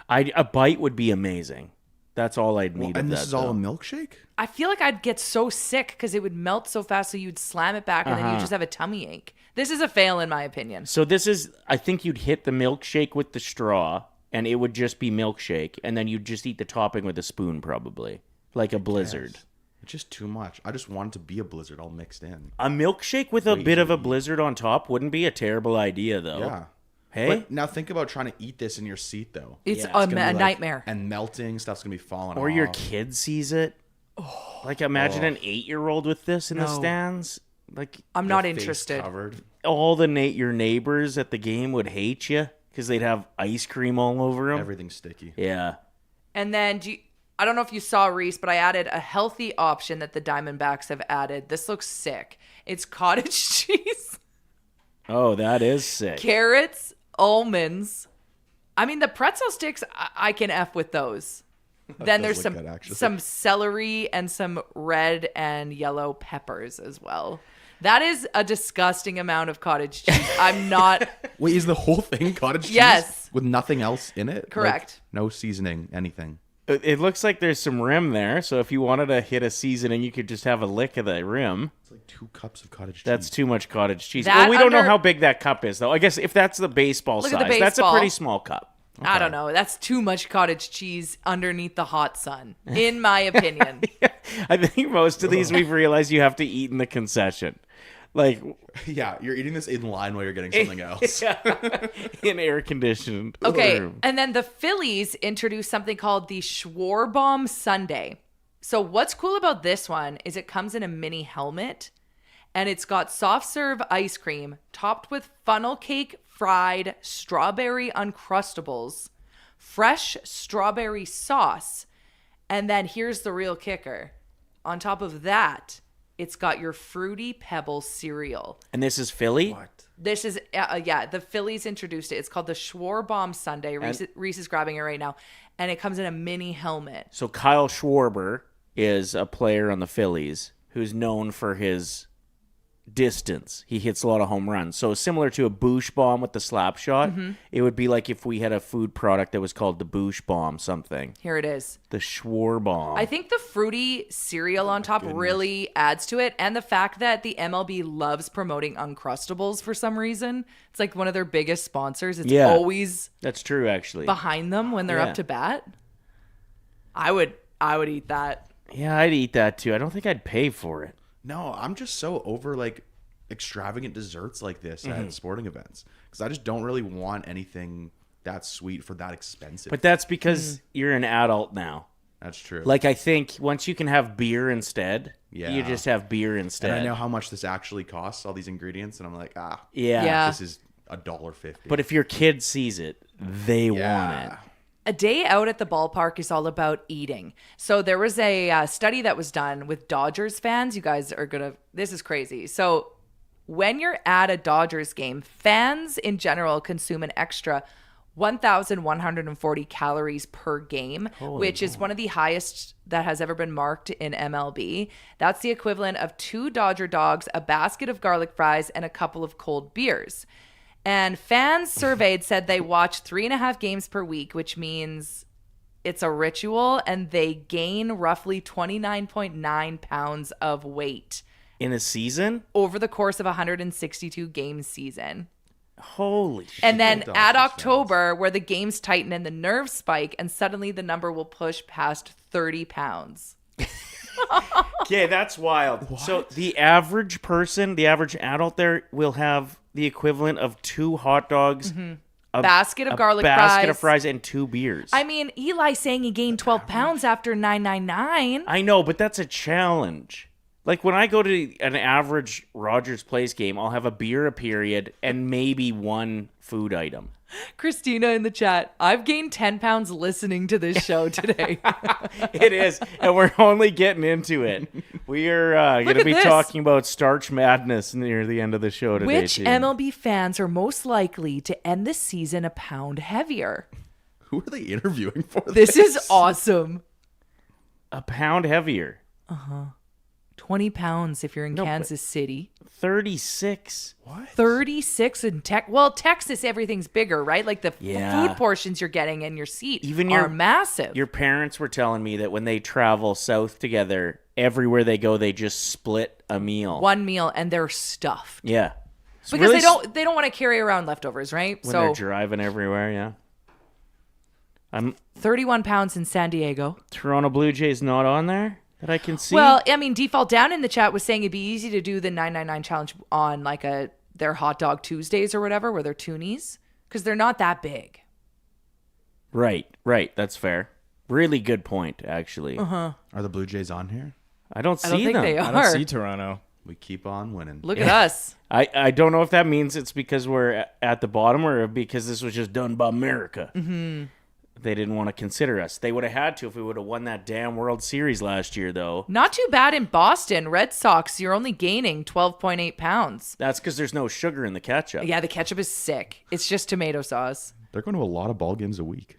A bite would be amazing. That's all I'd need. And of this that, is all though. a milkshake? I feel like I'd get so sick because it would melt so fast so you'd slam it back and then Uh-huh. you'd just have a tummy ache. This is a fail in my opinion. So this is, I think you'd hit the milkshake with the straw, and it would just be milkshake, and then you'd just eat the topping with a spoon, probably, like a Blizzard. It's just too much. I just want it to be a blizzard all mixed in. A milkshake with a Way bit too of a easy. blizzard on top wouldn't be a terrible idea, though. Yeah. Hey? But now think about trying to eat this in your seat, though. It's Yeah, a, it's gonna be like- nightmare. And melting, stuff's going to be falling Or off. your kid sees it. Like, imagine an 8-year-old with this in the No. stands. Like, I'm Their not face interested. Covered. all the your neighbors at the game would hate you because they'd have ice cream all over them. Everything's sticky. Yeah. And then I don't know if you saw, Reese, but I added a healthy option that the Diamondbacks have added. This looks sick. It's cottage cheese, Oh, that is sick. carrots, almonds. I mean, the pretzel sticks, I can F with those. Then does there's look good, actually. some celery and some red and yellow peppers as well. That is a disgusting amount of cottage cheese. I'm not Wait, is the whole thing cottage cheese? Yes. With nothing else in it? Correct. Like, no seasoning, anything. It looks like there's some rim there, so if you wanted to hit a seasoning, you could just have a lick of the rim. It's like 2 cups of cottage cheese. That's too much cottage cheese. That Well, we don't know under- how big that cup is, though. I guess if that's the baseball Look size, at the that's a baseball. pretty small cup. I don't know. That's too much cottage cheese underneath the hot sun, in my opinion. I think most of these we've realized you have to eat in the concession. Like, Yeah, you're eating this in line while you're getting something else. in air conditioned. Okay, and then the Phillies introduced something called the Schwarbaum Sundae. So what's cool about this one is it comes in a mini helmet, and it's got soft serve ice cream topped with funnel cake fried strawberry Uncrustables, fresh strawberry sauce, and then here's the real kicker. On top of that, it's got your Fruity Pebbles cereal. And this is Philly? This is, the Phillies introduced it. It's called the Schwarbaum Sundae. Reese is grabbing it right now. And it comes in a mini helmet. So Kyle Schwarber is a player on the Phillies who's known for his distance. He hits a lot of home runs. So similar to a Boosh Bomb with the slap shot, it would be like if we had a food product that was called the Boosh Bomb something. Here it is. The Schwarbomb. I think the fruity cereal on top really adds to it. And the fact that the MLB loves promoting Uncrustables for some reason. It's like one of their biggest sponsors. It's Yeah. always That's true, actually. behind them when they're Yeah. up to bat. I would eat that. Yeah, I'd eat that too. I don't think I'd pay for it. No, I'm just so over like extravagant desserts like this at sporting events because I just don't really want anything that sweet for that expensive. But that's because you're an adult now. That's true. Like, I think once you can have beer instead, Yeah. you just have beer instead. and I know how much this actually costs, all these ingredients, and I'm like, Yeah. Yeah. this is $1.50. But if your kid sees it, they want it. A day out at the ballpark is all about eating. So there was a study that was done with Dodgers fans. You guys are this is crazy. So when you're at a Dodgers game, fans in general consume an extra 1,140 calories per game, which is one of the highest that has ever been marked in MLB. That's the equivalent of 2 Dodger dogs, a basket of garlic fries, and a couple of cold beers. And fans surveyed said they watch 3.5 games per week, which means it's a ritual, and they gain roughly 29.9 pounds of weight In a season? over the course of a 162 game season. Holy shit. And then Dodgers at fans. October, where the games tighten and the nerves spike, and suddenly the number will push past 30 pounds. Okay, that's wild. So the average person, the average adult there will have the equivalent of 2 hot dogs, a Basket of garlic basket of fries. fries, and 2 beers. I mean, Eli saying he gained 12 pounds after 999. I know, but that's a challenge. Like when I go to an average Rogers Place game, I'll have a beer a period and maybe 1 food item. Christina in the chat, I've gained 10 pounds listening to this show today. It is, and we're only getting into it. We are going to at be this. talking about starch madness near the end of the show today. Which too. MLB fans are most likely to end the season a pound heavier? Who are they interviewing for This is awesome. A pound heavier. 20 pounds if you're in Kansas City. 36. 36 in Texas, everything's bigger, right? Like the Yeah. food portions you're getting in your seat Even are massive. Your parents were telling me that when they travel south together, everywhere they go, they just split a meal. One meal and they're stuffed. Yeah. It's Because really they don't want to carry around leftovers, right? when So they're driving everywhere, yeah. 31 pounds in San Diego. Toronto Blue Jays not on there? that I can see. Well, I mean, Default Down in the chat was saying it'd be easy to do the 999 challenge on like their Hot Dog Tuesdays or whatever, where they're toonies, because they're not that big. Right. That's fair. Really good point, actually. Uh-huh. Are the Blue Jays on here? I don't see I don't think them. they I are. don't see Toronto. We keep on winning. Look at us. I don't know if that means it's because we're at the bottom or because this was just done by America. Mm-hmm. They didn't want to consider us. They would have had to if we would have won that damn World Series last year, though. Not too bad in Boston. Red Sox, you're only gaining 12.8 pounds. That's because there's no sugar in the ketchup. Yeah, the ketchup is sick. It's just tomato sauce. They're going to a lot of ball games a week.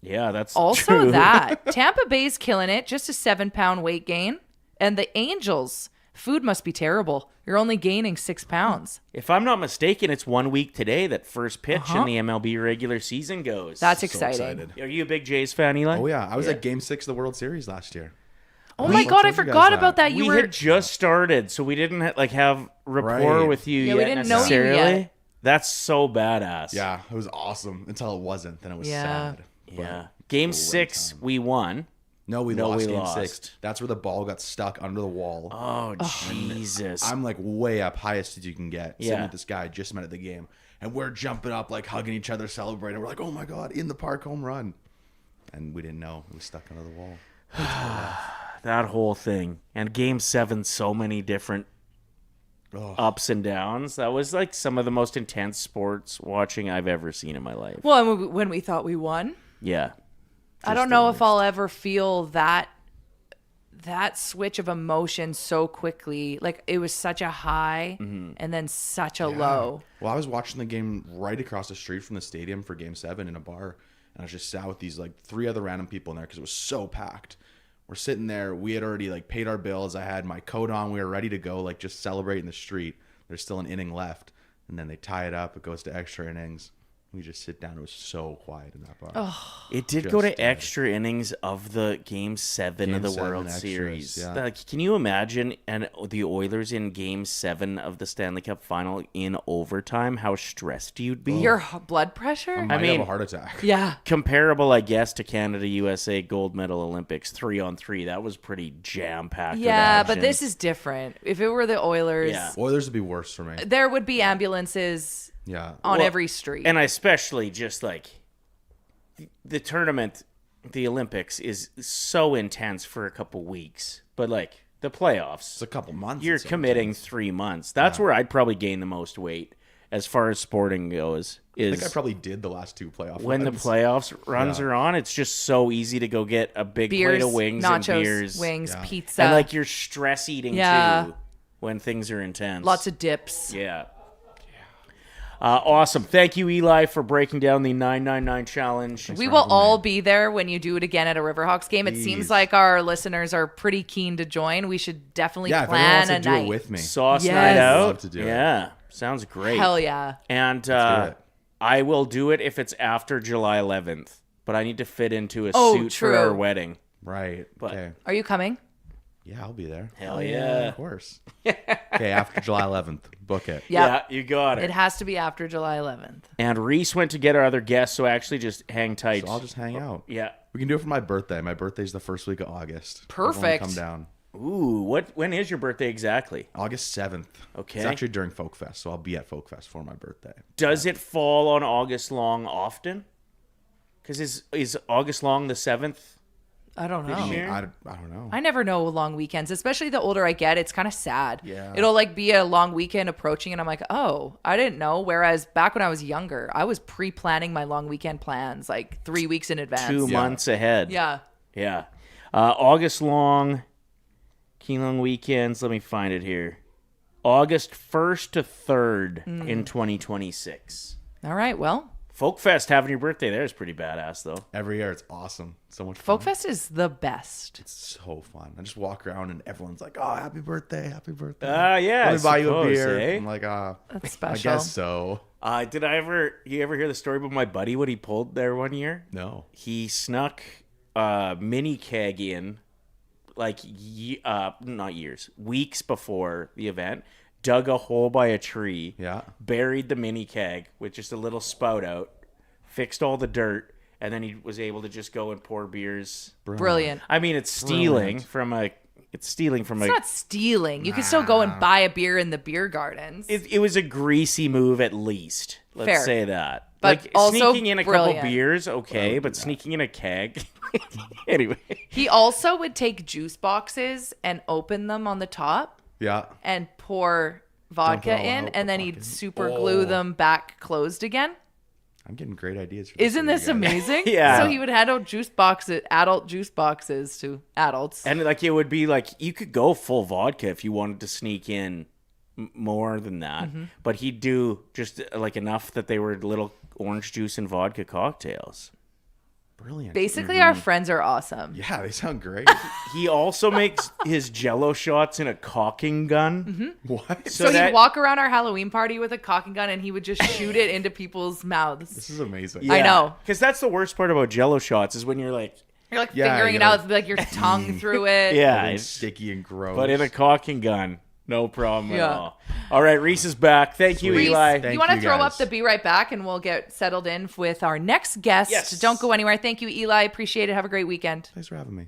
Yeah, that's Also true. that. Tampa Bay's killing it. Just a 7-pound weight gain. And the Angels, food must be terrible. You're only gaining 6 pounds. If I'm not mistaken, it's 1 week today that first pitch in the MLB regular season goes. That's So exciting. excited. Are you a big Jays fan, Eli? Oh, yeah. I was at Game 6 of the World Series last year. Oh my God, I forgot about that. You we were had just started, so we didn't have rapport Right. with you Yeah, yet we didn't know you necessarily. yet. That's so badass. Yeah, it was awesome until it wasn't. Then it was Yeah. sad. Yeah. Game 6, we won. No, we No, lost we Game lost. 6. That's where the ball got stuck under the wall. Oh, Jesus. I'm like way up, highest as you can get. Sitting Yeah. with this guy I just met at the game. And we're jumping up, like hugging each other, celebrating. We're like, oh my God, in the park, home run. And we didn't know. It was stuck under the wall. That whole thing. And Game 7, so many different Oh. ups and downs. That was like some of the most intense sports watching I've ever seen in my life. Well, and when we thought we won, Yeah. I don't know if I'll ever feel that switch of emotion so quickly. Like it was such a high and then such a low. Well, I was watching the game right across the street from the stadium for Game 7 in a bar. And I was just sat with these like 3 other random people in there because it was so packed. We're sitting there. We had already like paid our bills. I had my coat on. We were ready to go, like just celebrate in the street. There's still an inning left. And then they tie it up. It goes to extra innings. We just sit down. It was so quiet in that bar. It did go to Just, extra innings of the Game 7 of Game the 7 World extras, Series. yeah. Like, can you imagine the Oilers in Game 7 of the Stanley Cup Final in overtime? How stressed you'd be? Your blood pressure? I might mean- have a heart attack. Yeah. Comparable, I guess, to Canada USA gold medal Olympics 3-on-3. That was pretty jam packed. Yeah, but this is different. If it were the Oilers, Yeah. Oilers would be worse for me. there would be ambulances Yeah. on Well, every street. And I especially just like the tournament, the Olympics is so intense for a couple weeks, but like the playoffs, It's a couple months. you're it's so committing intense. 3 months. That's where I'd probably gain the most weight as far as sporting goes. I think I Is probably did the last 2 playoff when the runs. playoffs runs Yeah. are on, it's just so easy to go get a big Beers, plate of wings nachos, and beers, wings, Yeah. pizza, and like you're stress eating Yeah. too when things are intense. lots of dips. Yeah. Awesome. Thank you, Eli, for breaking down the 999 challenge. We will all be there when you do it again at a Riverhawks game. It seems Please. like our listeners are pretty keen to join. We should definitely Yeah, if anyone plan wants to a do night. it with me. Sauce Yes. night I'd out. love to do it. Yeah. Sounds great. Hell yeah. And do it. I will do it if it's after July 11th, but I need to fit into a Oh, suit true. for our wedding. Right. But- Okay. Are you coming? Yeah, I'll be there. Hell yeah. Of course. Okay, after July 11th. Book it. Yeah. Yeah, you got it. It has to be after July 11th. And Reese went to get our other guests, so actually just hang tight. So I'll just hang out. Yeah. We can do it for my birthday. My birthday's the first week of August. Everyone Perfect. Come down. Ooh, when is your birthday exactly? August 7th. Okay. It's actually during Folk Fest, so I'll be at Folk Fest for my birthday. Does it fall on August long often? Because is August long the 7th? I don't know. year? I don't know. I never know long weekends, especially the older I get. It's kind of sad. Yeah. It'll like be a long weekend approaching, and I'm like, oh, I didn't know. Whereas back when I was younger, I was pre-planning my long weekend plans like 3 weeks in advance. 2 months ahead. Yeah. Yeah. August long, key long weekends. Let me find it here. August 1st to 3rd in 2026. All right. Well, Folk Fest having your birthday there is pretty badass, though. Every year it's awesome. So much fun. Folkfest is the best. It's so fun. I just walk around and everyone's like, "Oh, happy birthday, happy birthday." Yeah, Let me buy you a suppose, beer. eh? I'm like, That's I special. guess so. You ever hear the story about my buddy, what he pulled there one year? No. He snuck a mini keg in, like, not years, weeks before the event, dug a hole by a tree, Yeah. buried the mini keg with just a little spout out, fixed all the dirt, and then he was able to just go and pour beers. Brilliant. I mean, it's stealing Brilliant. from a It's stealing from It's not stealing. You can still go and buy a beer in the beer gardens. It was a greasy move at least. Let's Fair. say that. But like also sneaking in a brilliant. couple beers, okay, but sneaking in a keg. Anyway. He also would take juice boxes and open them on the top Yeah. and pour vodka Dump it all in, out, and then put he'd vodka in. super glue them back closed again. I'm getting great ideas. For this Isn't for you this guys. amazing? Yeah. So he would hand out adult juice boxes to adults. And like it would be like you could go full vodka if you wanted to sneak in more than that, but he'd do just like enough that they were little orange juice and vodka cocktails. Brilliant. Basically, our friends are awesome. Yeah, they sound great. He also makes his Jello shots in a caulking gun. What? So that- he'd walk around our Halloween party with a caulking gun, and he would just shoot it into people's mouths. This is amazing. I know. Because that's the worst part about Jello shots is when you're like, You're like Yeah, fingering you're it out, like- with like your tongue through it. yeah, Everything's it's- sticky and gross. but in a caulking gun, no problem at Yeah. all. All right, Reese is back. Thank you, Reese, Eli. Thank you want to you, throw guys. up the Be Right Back, and we'll get settled in with our next guest. Yes. Don't go anywhere. Thank you, Eli. Appreciate it. Have a great weekend. Thanks for having me.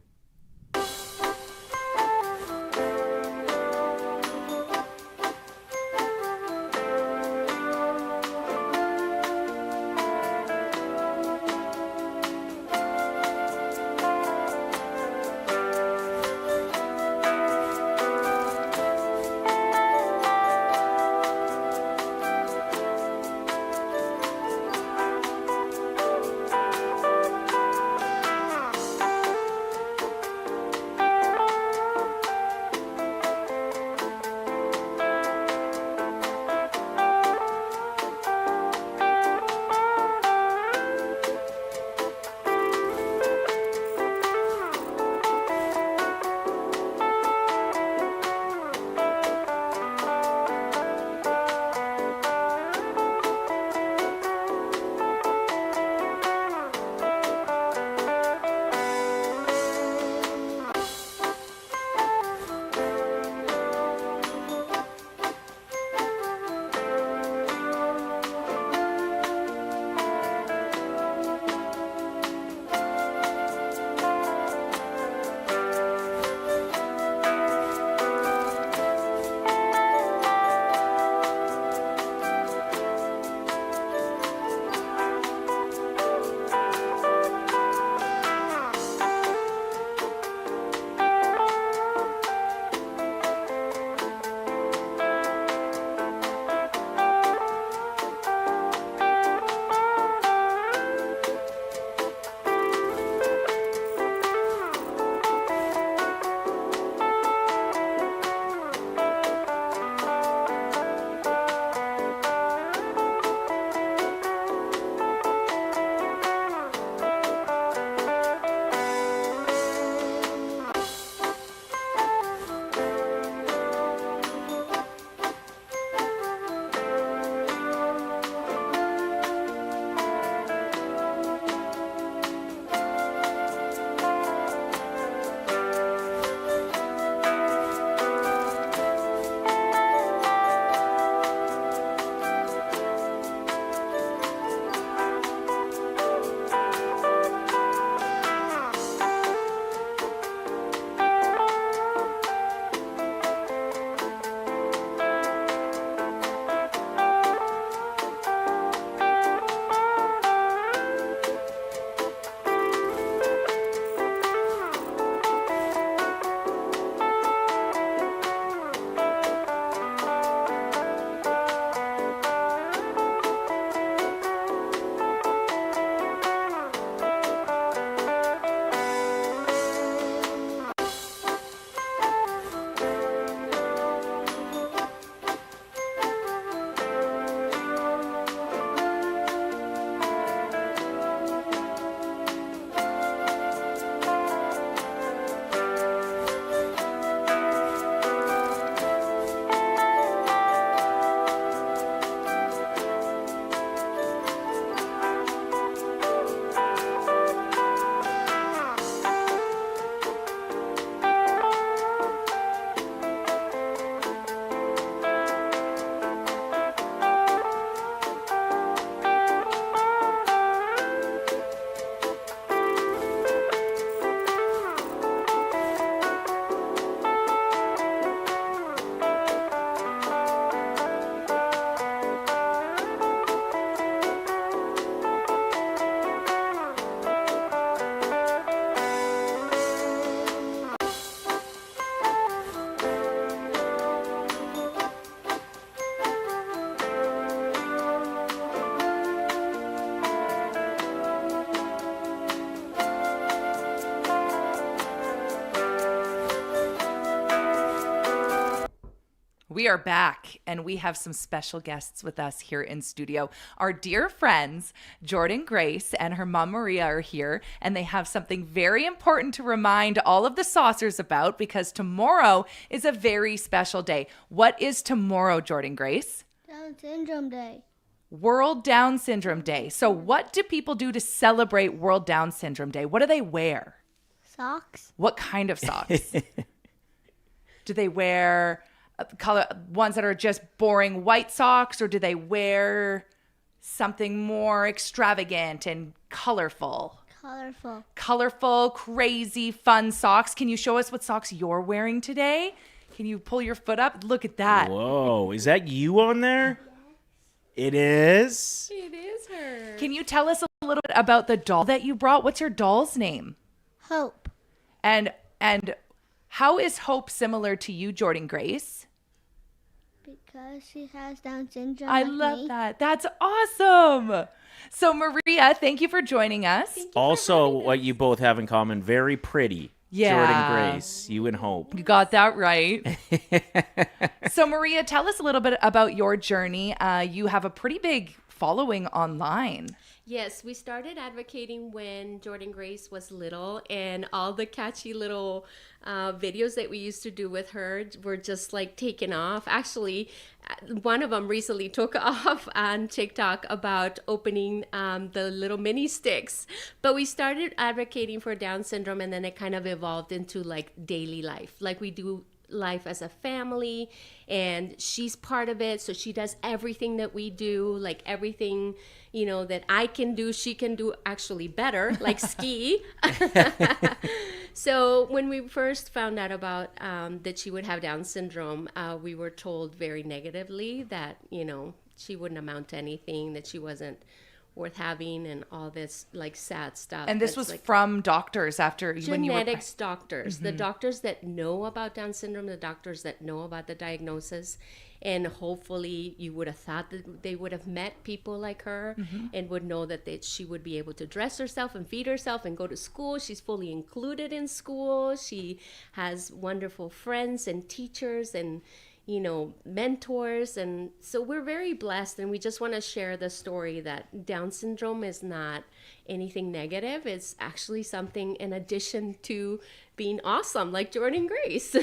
We are back, and we have some special guests with us here in studio. Our dear friends, Jordan Grace and her mom Maria are here, and they have something very important to remind all of the saucers about because tomorrow is a very special day. What is tomorrow, Jordan Grace? Down Syndrome Day. World Down Syndrome Day. So what do people do to celebrate World Down Syndrome Day? What do they wear? Socks. What kind of socks? Do they wear color ones that are just boring white socks, or do they wear something more extravagant and colorful? Colorful, crazy, fun socks. Can you show us what socks you're wearing today? Can you pull your foot up? Look at that. Whoa, is that you on there? It is? It is her. Can you tell us a little bit about the doll that you brought? What's your doll's name? Hope. And how is Hope similar to you, Jordan Grace? Because she has Down syndrome. I like love me. that. That's awesome. So Maria, thank you for joining us. Also, what you both have in common, very pretty. Yeah. Jordan Grace, you and Hope. You got that right. So Maria, tell us a little bit about your journey. You have a pretty big following online. Yes, we started advocating when Jordan Grace was little, and all the catchy little videos that we used to do with her were just like taken off. Actually, one of them recently took off on TikTok about opening the little mini sticks. But we started advocating for Down syndrome, and then it kind of evolved into like daily life. Like we do life as a family, and she's part of it, so she does everything that we do, like everything, you know, that I can do, she can do actually better, like ski. So when we first found out about that she would have Down syndrome, we were told very negatively that, you know, she wouldn't amount to anything, that she wasn't worth having, and all this like sad stuff. And this was like from doctors after when you were genetics doctors, the doctors that know about Down syndrome, the doctors that know about the diagnosis. And hopefully you would have thought that they would have met people like her and would know that she would be able to dress herself and feed herself and go to school. She's fully included in school. She has wonderful friends and teachers and, you know, mentors. And so we're very blessed, and we just want to share the story that Down syndrome is not anything negative. It's actually something in addition to being awesome, like Jordan Grace.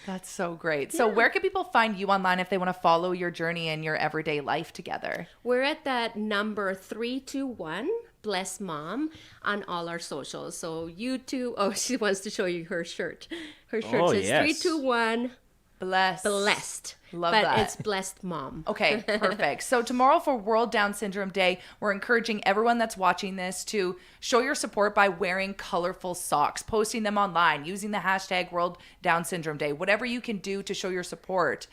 That's so great. So where can people find you online if they want to follow your journey and your everyday life together? We're at that number 321 Bless Mom on all our socials. So YouTube, oh, she wants to show you her shirt. Her shirt says 321 Blessed. Love but that. It's Blessed Mom. Okay, perfect. So tomorrow for World Down Syndrome Day, we're encouraging everyone that's watching this to show your support by wearing colorful socks, posting them online, using the hashtag World Down Syndrome Day, whatever you can do to show your support,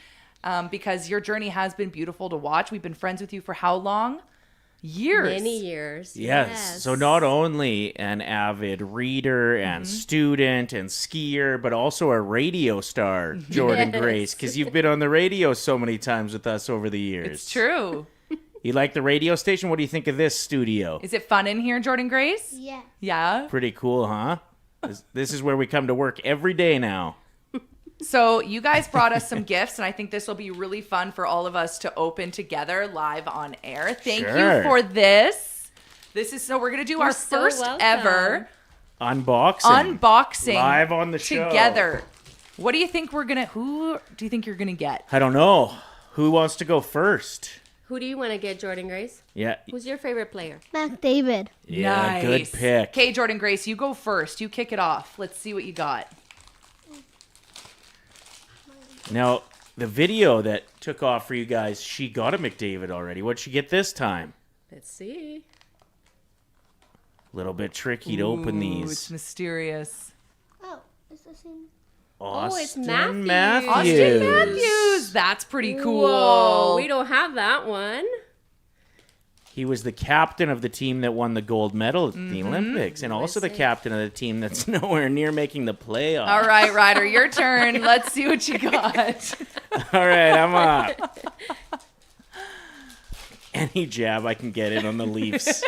because your journey has been beautiful to watch. We've been friends with you for how long? Years. Many years. Yes. So not only an avid reader and student and skier, but also a radio star, Jordan Grace, because you've been on the radio so many times with us over the years. It's true. You like the radio station? What do you think of this studio? Is it fun in here, Jordan Grace? Yeah. Yeah? Pretty cool, huh? This is where we come to work every day now. So you guys brought us some gifts, and I think this will be really fun for all of us to open together live on air. Thank you for this. So we're going to do our first ever unboxing live on the show together. What do you think who do you think you're going to get? I don't know. Who wants to go first? Who do you want to get, Jordan Grace? Yeah. Who's your favorite player? McDavid. Yeah, nice. Good pick. Okay, Jordan Grace, you go first. You kick it off. Let's see what you got. Now, the video that took off for you guys, she got a McDavid already. What'd she get this time? Let's see. A little bit tricky to open these. It's mysterious. Oh, it's the same. It's Matthews. Matthews. Austin Matthews. That's pretty cool. Whoa, we don't have that one. He was the captain of the team that won the gold medal at the Olympics, and also the captain of the team that's nowhere near making the playoffs. All right, Ryder, your turn. Let's see what you got. All right, I'm up. Any jab I can get in on the Leafs,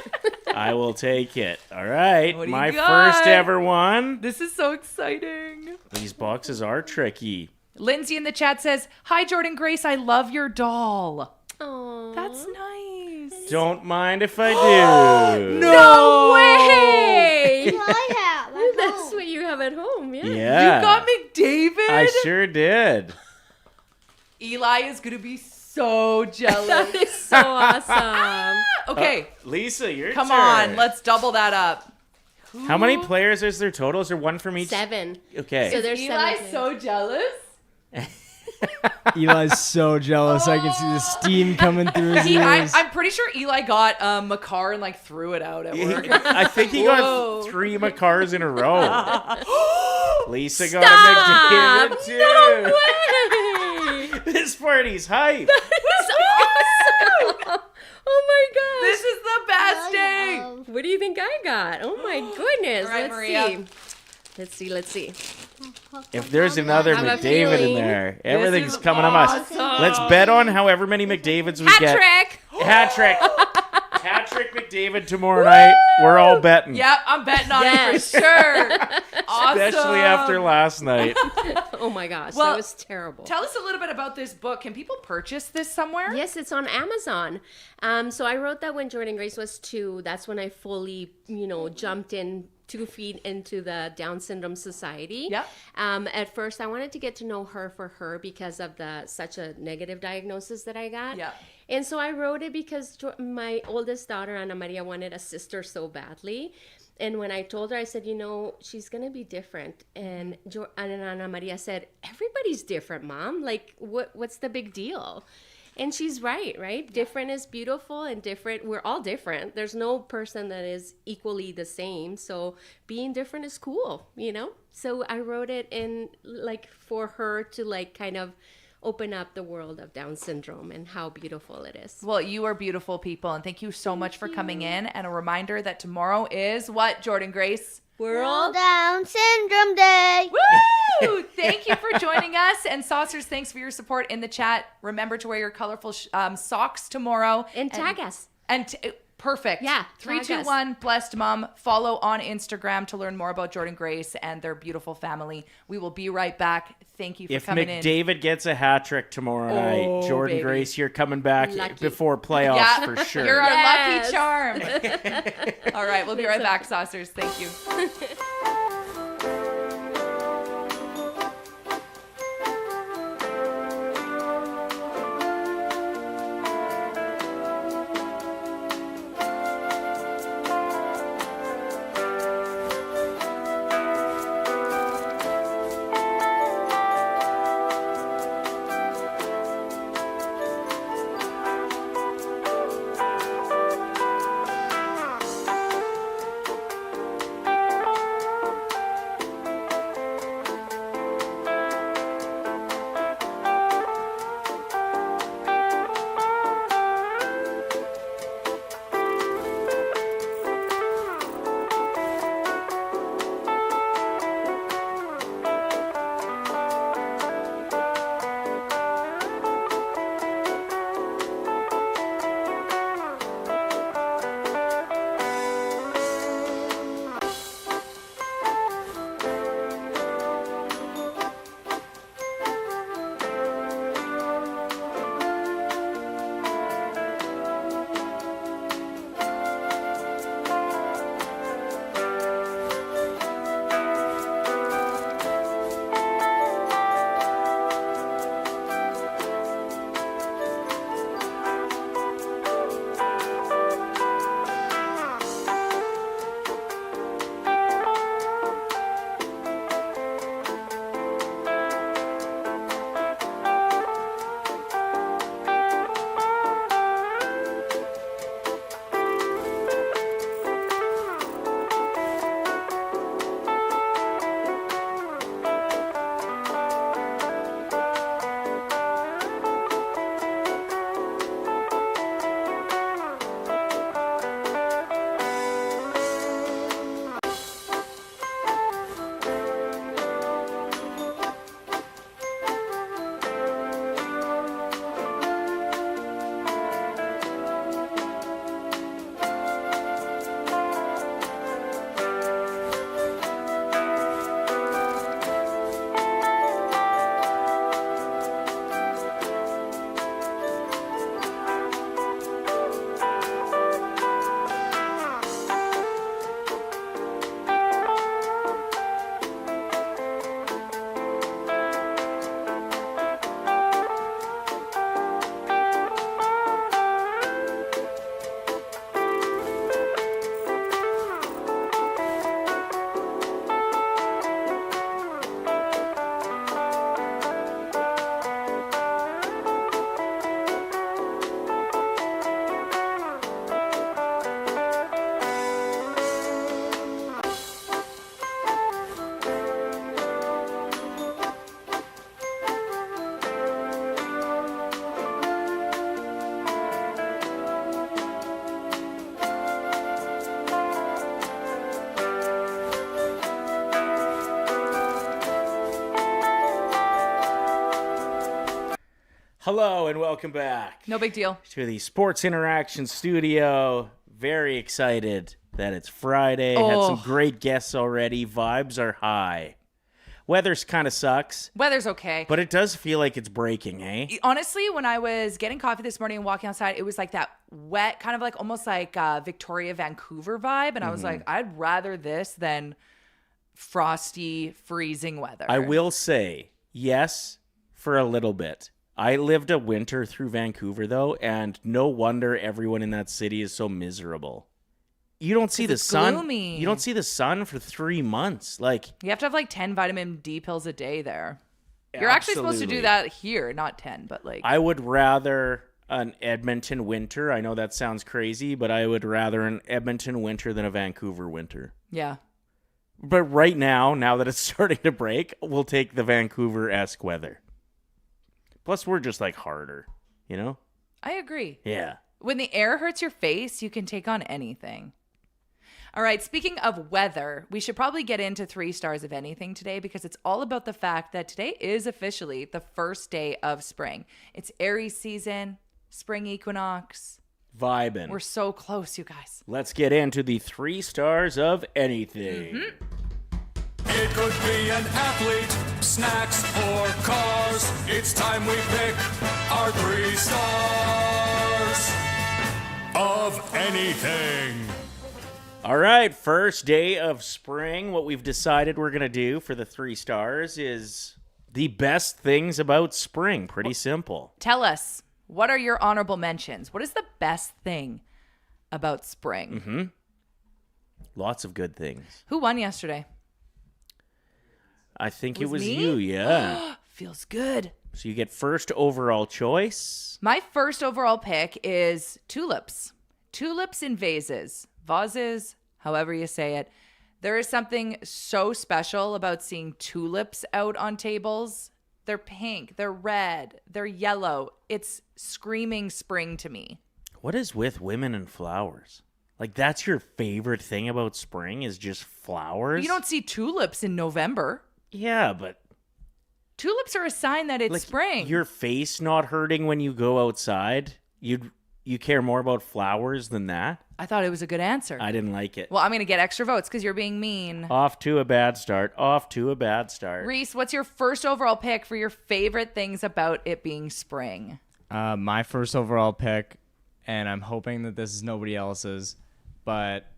I will take it. All right, What do you my got? first ever one. This is so exciting. These boxes are tricky. Lindsay in the chat says, "Hi, Jordan Grace. I love your doll." Aww. That's nice. Don't mind if I do. No way! I have. That's what you have at home, yeah. Yeah. You got McDavid? I sure did. Eli is going to be so jealous. That is so awesome. Okay. Lisa, your Come turn. on. Let's double that up. How many players is there total? Is there one from each? 7. Okay. So there's Eli 7. so jealous? Eli's so jealous. I can see the steam coming through his ears. I'm pretty sure Eli got Makar and like threw it out at work. I think he Whoa. got 3 Makars in a row. Lisa got Stop! a McDavid too. No way! This party's hype. That's awesome! Oh my gosh. This is the best day. What do you think I got? Oh my goodness. All right, Let's Maria. see. Let's see. If there's another I have a McDavid in feeling there, everything's is coming on us. awesome. Let's bet on however many McDavids we Hat get. trick! Hat trick. Hat trick McDavid tomorrow night. We're all betting. Yep, I'm betting on Yes. it for sure. Awesome. Especially after last night. Oh my gosh, Well, that was terrible. Tell us a little bit about this book. Can people purchase this somewhere? Yes, it's on Amazon. So I wrote that when Jordan Grace was 2. That's when I fully, jumped in 2 feet into the Down Syndrome Society. Yep. At first, I wanted to get to know her for her because of such a negative diagnosis that I got. Yep. And so I wrote it because my oldest daughter, Ana Maria, wanted a sister so badly. And when I told her, I said, she's going to be different. And Ana Maria said, everybody's different, Mom. Like, what's the big deal? And she's right? Different is beautiful, and different, we're all different. There's no person that is equally the same. So being different is cool, So I wrote it in for her to kind of open up the world of Down syndrome and how beautiful it is. Well, you are beautiful people, and thank you so much for coming in. And a reminder that tomorrow is what, Jordan Grace? World Down Syndrome Day. Woo! Thank you for joining us. And Saucers, thanks for your support in the chat. Remember to wear your colorful socks tomorrow. And tag us. Perfect. Yeah, 3, tag 2, us. 1, blessed mom. Follow on Instagram to learn more about Jordan Grace and their beautiful family. We will be right back. Thank you for If coming in. McDavid gets a hat trick tomorrow night, Jordan baby. Grace, you're coming back Lucky. before playoffs Yeah, for sure. You're our Yes. lucky charm. All right, we'll be right back, Saucers. Thank you. Hello and welcome back No big deal. to the Sports Interaction Studio. Very excited that it's Friday. Had some great guests already. Vibes are high. Weather's kind of sucks, Weather's okay. but it does feel like it's breaking, eh? Honestly, when I was getting coffee this morning and walking outside, it was like that wet, kind of like almost like Victoria, Vancouver vibe. And I was like, I'd rather this than frosty, freezing weather. I will say, yes, for a little bit. I lived a winter through Vancouver, though, and no wonder everyone in that city is so miserable. You don't see the sun. gloomy. You don't see the sun for 3 months. Like, You have to have like 10 vitamin D pills a day there. You're actually supposed to do absolutely. that here, not 10, but like. I would rather an Edmonton winter. I know that sounds crazy, but I would rather an Edmonton winter than a Vancouver winter. Yeah. But right now that it's starting to break, we'll take the Vancouver-esque weather. Plus, we're just like harder, you know? I agree. Yeah. When the air hurts your face, you can take on anything. All right, speaking of weather, we should probably get into 3 stars of anything today because it's all about the fact that today is officially the first day of spring. It's Aries season, spring equinox. Vibin'. We're so close, you guys. Let's get into the 3 stars of anything. It could be an athlete, snacks, or cars. It's time we pick our 3 stars of anything. All right, first day of spring. What we've decided we're going to do for the 3 stars is the best things about spring. Pretty simple. Tell us, what are your honorable mentions? What is the best thing about spring? Lots of good things. Who won yesterday? I think it Was was me? you, yeah. Feels good. So you get first overall choice. My first overall pick is tulips. Tulips in vases, however you say it. There is something so special about seeing tulips out on tables. They're pink, they're red, they're yellow. It's screaming spring to me. What is with women and flowers? Like, that's your favorite thing about spring is just flowers? You don't see tulips in November. Yeah, but Tulips are a sign that it's like, spring. your face not hurting when you go outside? You care more about flowers than that? I thought it was a good answer. I didn't like it. Well, I'm going to get extra votes because you're being mean. Off to a bad start. Reese, what's your first overall pick for your favorite things about it being spring? My first overall pick, and I'm hoping that this is nobody else's, but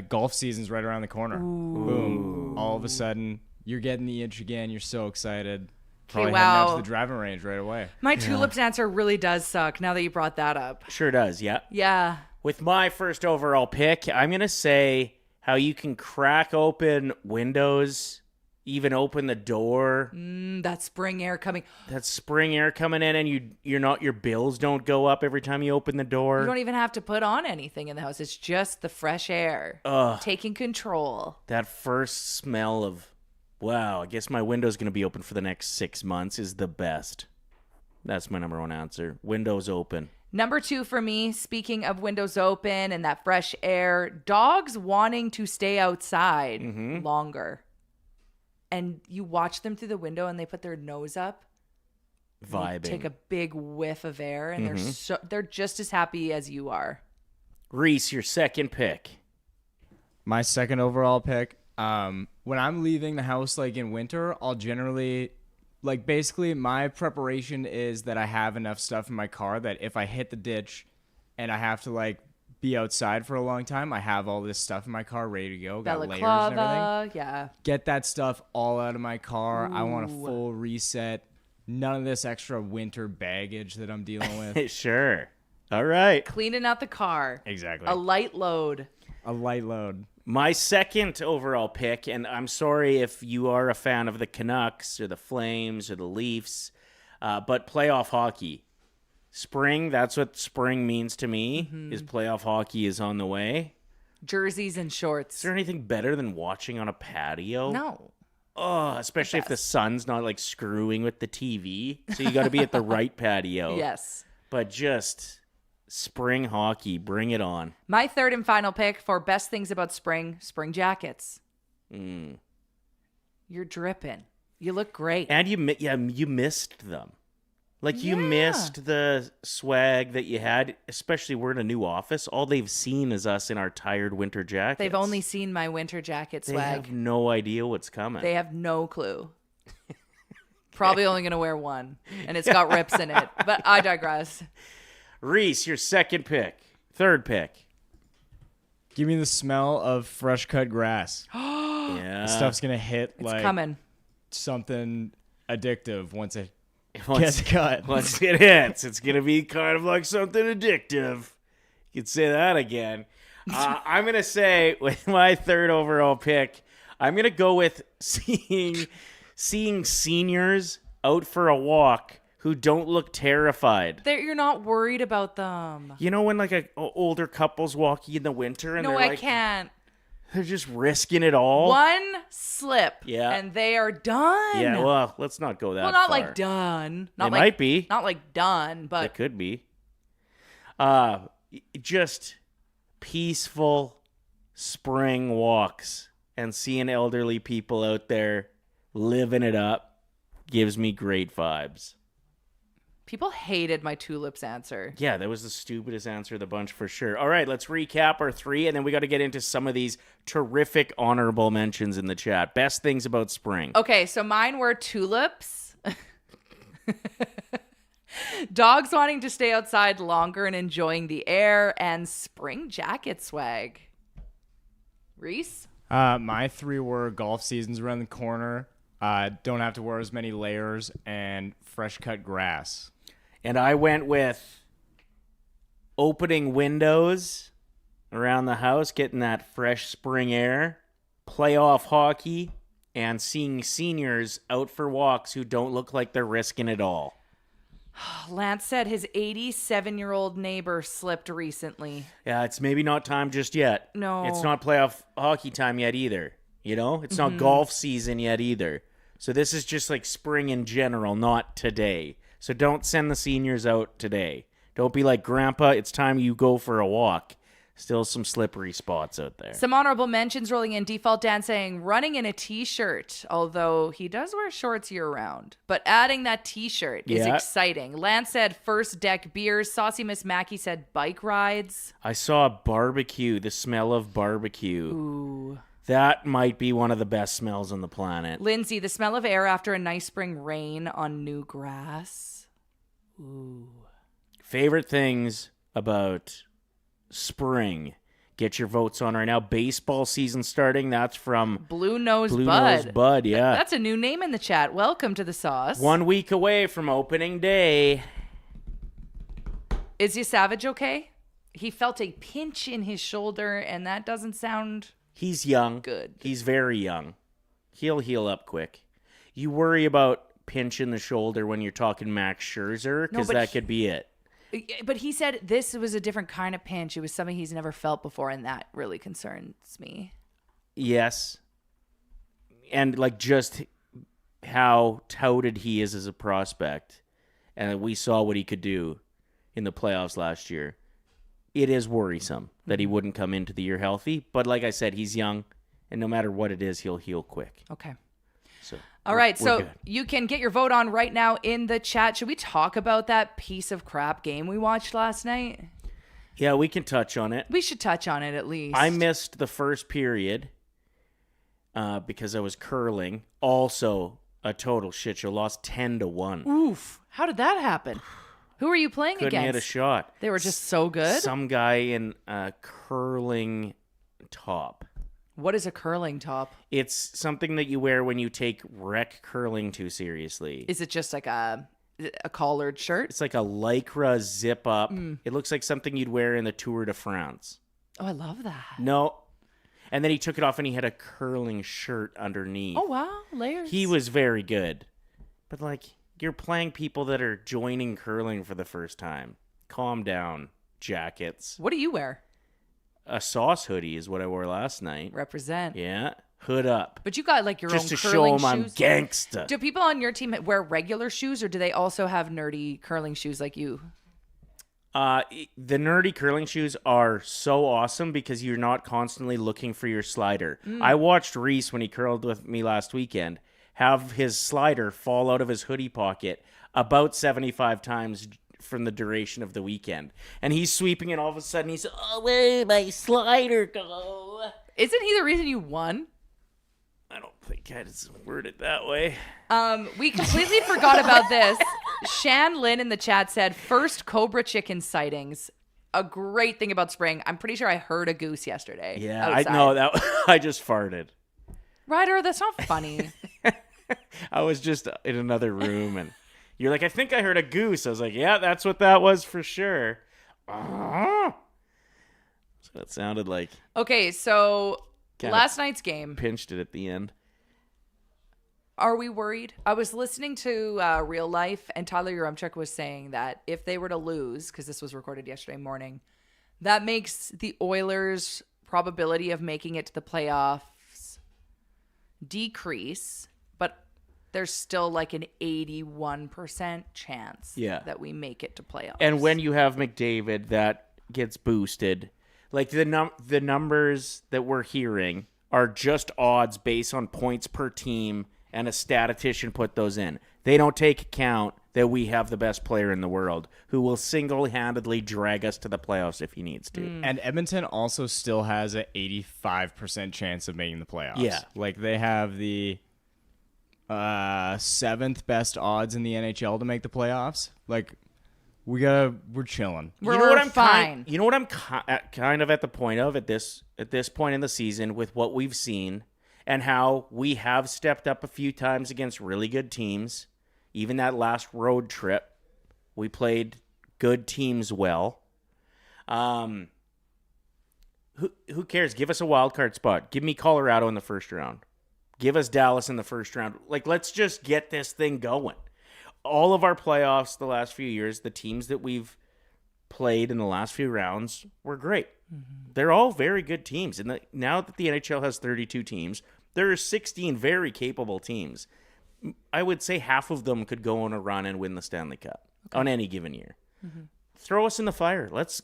golf season's right around the corner. Boom. All of a sudden, you're getting the itch again. You're so excited. Probably heading out to the driving range right away. My tulips answer really does suck now that you brought that up. Sure does, yeah. Yeah. With my first overall pick, I'm going to say how you can crack open windows, even open the door. That spring air coming. That spring air coming in, and your bills don't go up every time you open the door. You don't even have to put on anything in the house. It's just the fresh air taking control. That first smell of, wow, I guess my window's going to be open for the next 6 months is the best. That's my number 1 answer. Windows open. Number 2 for me, speaking of windows open and that fresh air, dogs wanting to stay outside longer. And you watch them through the window and they put their nose up. Vibing. Take a big whiff of air and they're just as happy as you are. Reese, your second pick. My second overall pick, when I'm leaving the house like in winter, I'll generally, like basically my preparation is that I have enough stuff in my car that if I hit the ditch and I have to like be outside for a long time, I have all this stuff in my car ready to go. Got layers and everything. Yeah. Get that stuff all out of my car. I want a full reset. None of this extra winter baggage that I'm dealing with. Sure. All right. Cleaning out the car. Exactly. A light load. A light load. My second overall pick, and I'm sorry if you are a fan of the Canucks or the Flames or the Leafs, but playoff hockey. Spring, that's what spring means to me, is playoff hockey is on the way. Jerseys and shorts. Is there anything better than watching on a patio? No. Oh, especially if the sun's not like screwing with the TV. So you got to be at the right patio. Yes. But just spring hockey, bring it on. My third and final pick for best things about spring jackets. You're dripping. You look great. And you missed them. Like, you missed the swag that you had, especially we're in a new office. All they've seen is us in our tired winter jackets. They've only seen my winter jacket swag. They have no idea what's coming. They have no clue. Probably only going to wear one, and it's got rips in it. But I digress. Reese, your second pick. Third pick. Give me the smell of fresh cut grass. Yeah. This stuff's going to hit It's like coming. something addictive once it gets cut. Once it hits, it's going to be kind of like something addictive. You could say that again. I'm going to say, with my third overall pick, I'm going to go with seeing seniors out for a walk who don't look terrified. You're not worried about them. You know when, like, older couples walking in the winter and No, they're I like, can't. they're just risking it all? One slip, Yeah. and they are done. Yeah, well, let's not go that far. Well, not like done. Not It like, might be. Not like done, but It could be. Just peaceful spring walks and seeing elderly people out there living it up gives me great vibes. people hated my tulips answer. Yeah, that was the stupidest answer of the bunch for sure. All right, let's recap our three, and then we got to get into some of these terrific honorable mentions in the chat. Best things about spring. Okay, so mine were tulips. Dogs wanting to stay outside longer and enjoying the air, and spring jacket swag. Reese? My three were golf season's around the corner, don't have to wear as many layers, and fresh cut grass. And I went with opening windows around the house, getting that fresh spring air, playoff hockey, and seeing seniors out for walks who don't look like they're risking it all. Lance said his 87-year-old neighbor slipped recently. Yeah, it's maybe not time just yet. No. It's not playoff hockey time yet either. You know? It's not golf season yet either. So this is just like spring in general, not today. So don't send the seniors out today. Don't be like, Grandpa, it's time you go for a walk. Still some slippery spots out there. Some honorable mentions rolling in. Default Dan saying running in a t-shirt, although he does wear shorts year-round. But adding that t-shirt is exciting. Lance said first deck beers. Saucy Miss Mackie said bike rides. I saw barbecue, the smell of barbecue. Ooh. That might be one of the best smells on the planet. Lindsay, the smell of air after a nice spring rain on new grass. Ooh. Favorite things about spring. Get your votes on right now. Baseball season starting. That's from Blue Nose Blue Bud. Nose Bud, yeah. That's a new name in the chat. Welcome to the sauce. 1 week away from opening day. Is your Savage okay? He felt a pinch in his shoulder, and that doesn't sound... He's young. Good. He's very young. He'll heal up quick. You worry about pinch in the shoulder when you're talking Max Scherzer, because that could be it. But he said this was a different kind of pinch. It was something he's never felt before, and that really concerns me. Yes. And like just how touted he is as a prospect. And we saw what he could do in the playoffs last year. It is worrisome that he wouldn't come into the year healthy. But like I said, he's young, and no matter what it is, he'll heal quick. Okay. So all right, so good. you can get your vote on right now in the chat. Should we talk about that piece of crap game we watched last night? Yeah, we can touch on it. We should touch on it at least. I missed the first period because I was curling. Also, a total shit show. Lost 10-1. Oof. How did that happen? Who were you playing Couldn't against? hit a shot. They were just so good? Some guy in a curling top. What is a curling top? It's something that you wear when you take rec curling too seriously. Is it just like a collared shirt? It's like a Lycra zip up. It looks like something you'd wear in the Tour de France. Oh, I love that. No. And then he took it off and he had a curling shirt underneath. Oh, wow. Layers. He was very good. But like, you're playing people that are joining curling for the first time. Calm down, jackets. What do you wear? A sauce hoodie is what I wore last night. Represent. Yeah. Hood up. But you got like your Just own to show curling him I'm shoes. gangsta. Do people on your team wear regular shoes, or do they also have nerdy curling shoes like you? The nerdy curling shoes are so awesome because you're not constantly looking for your slider. I watched Reese when he curled with me last weekend, have his slider fall out of his hoodie pocket about 75 times from the duration of the weekend. And he's sweeping and all of a sudden he's, oh, where did my slider go? Isn't he the reason you won? I don't think I just worded it that way. We completely forgot about this. Shan Lin in the chat said, first Cobra chicken sightings. A great thing about spring. I'm pretty sure I heard a goose yesterday. Yeah, outside. I know that. I just farted. Ryder, that's not funny. I was just in another room and you're like, I think I heard a goose. I was like, yeah, that's what that was for sure. So it sounded like. Okay, so Kinda last night's game. Pinched it at the end. Are we worried? I was listening to Real Life, and Tyler Yaremchuk was saying that if they were to lose, because this was recorded yesterday morning, that makes the Oilers' probability of making it to the playoffs decrease, but there's still like an 81% chance that we make it to playoffs. And when you have McDavid, that gets boosted. Like the numbers that we're hearing are just odds based on points per team, and a statistician put those in. They don't take account that we have the best player in the world who will single-handedly drag us to the playoffs if he needs to. And Edmonton also still has an 85% chance of making the playoffs. Yeah. Like they have the 7th best odds in the NHL to make the playoffs. Like we're chilling. You know what I'm fine. You know what I'm kind of at the point of at this point in the season with what we've seen and how we have stepped up a few times against really good teams. Even that last road trip, we played good teams well. Who cares? Give us a wild card spot. Give me Colorado in the first round. Give us Dallas in the first round. Like, let's just get this thing going. All of our playoffs the last few years, the teams that we've played in the last few rounds were great. Mm-hmm. They're all very good teams. And now that the NHL has 32 teams, there are 16 very capable teams. I would say half of them could go on a run and win the Stanley Cup on any given year. Mm-hmm. Throw us in the fire. Let's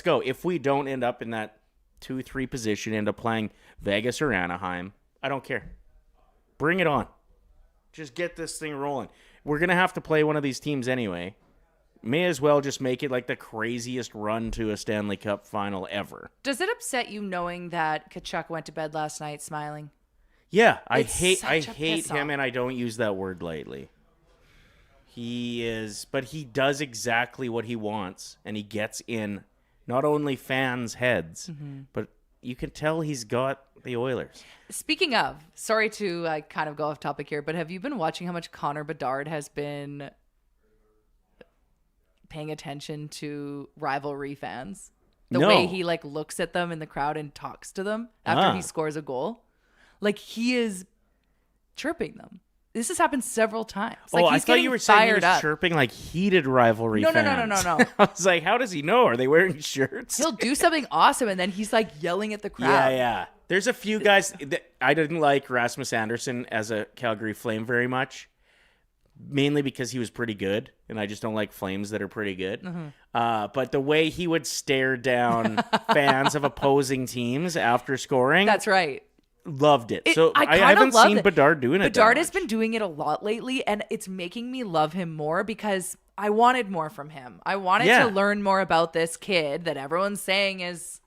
go. If we don't end up in that 2-3 position, end up playing Vegas or Anaheim, I don't care. Bring it on. Just get this thing rolling. We're going to have to play one of these teams anyway. May as well just make it like the craziest run to a Stanley Cup final ever. Does it upset you knowing that Tkachuk went to bed last night smiling? Yeah, I hate him, and I don't use that word lightly. But he does exactly what he wants, and he gets in not only fans' heads, but you can tell he's got the Oilers. Speaking of, sorry to kind of go off topic here, but have you been watching how much Connor Bedard has been paying attention to rivalry fans? The way he looks at them in the crowd and talks to them after he scores a goal. Like, he is chirping them. This has happened several times. Like, I thought you were saying he was chirping like heated rivalry fans. No. I was like, how does he know? Are they wearing shirts? He'll do something awesome, and then he's, yelling at the crowd. Yeah. There's a few guys that I didn't like Rasmus Anderson as a Calgary Flame very much, mainly because he was pretty good, and I just don't like Flames that are pretty good. Mm-hmm. But the way he would stare down fans of opposing teams after scoring. That's right. Loved it. So I haven't seen Bedard doing it. Bedard has been doing it a lot lately, and it's making me love him more because I wanted more from him. I wanted to learn more about this kid that everyone's saying is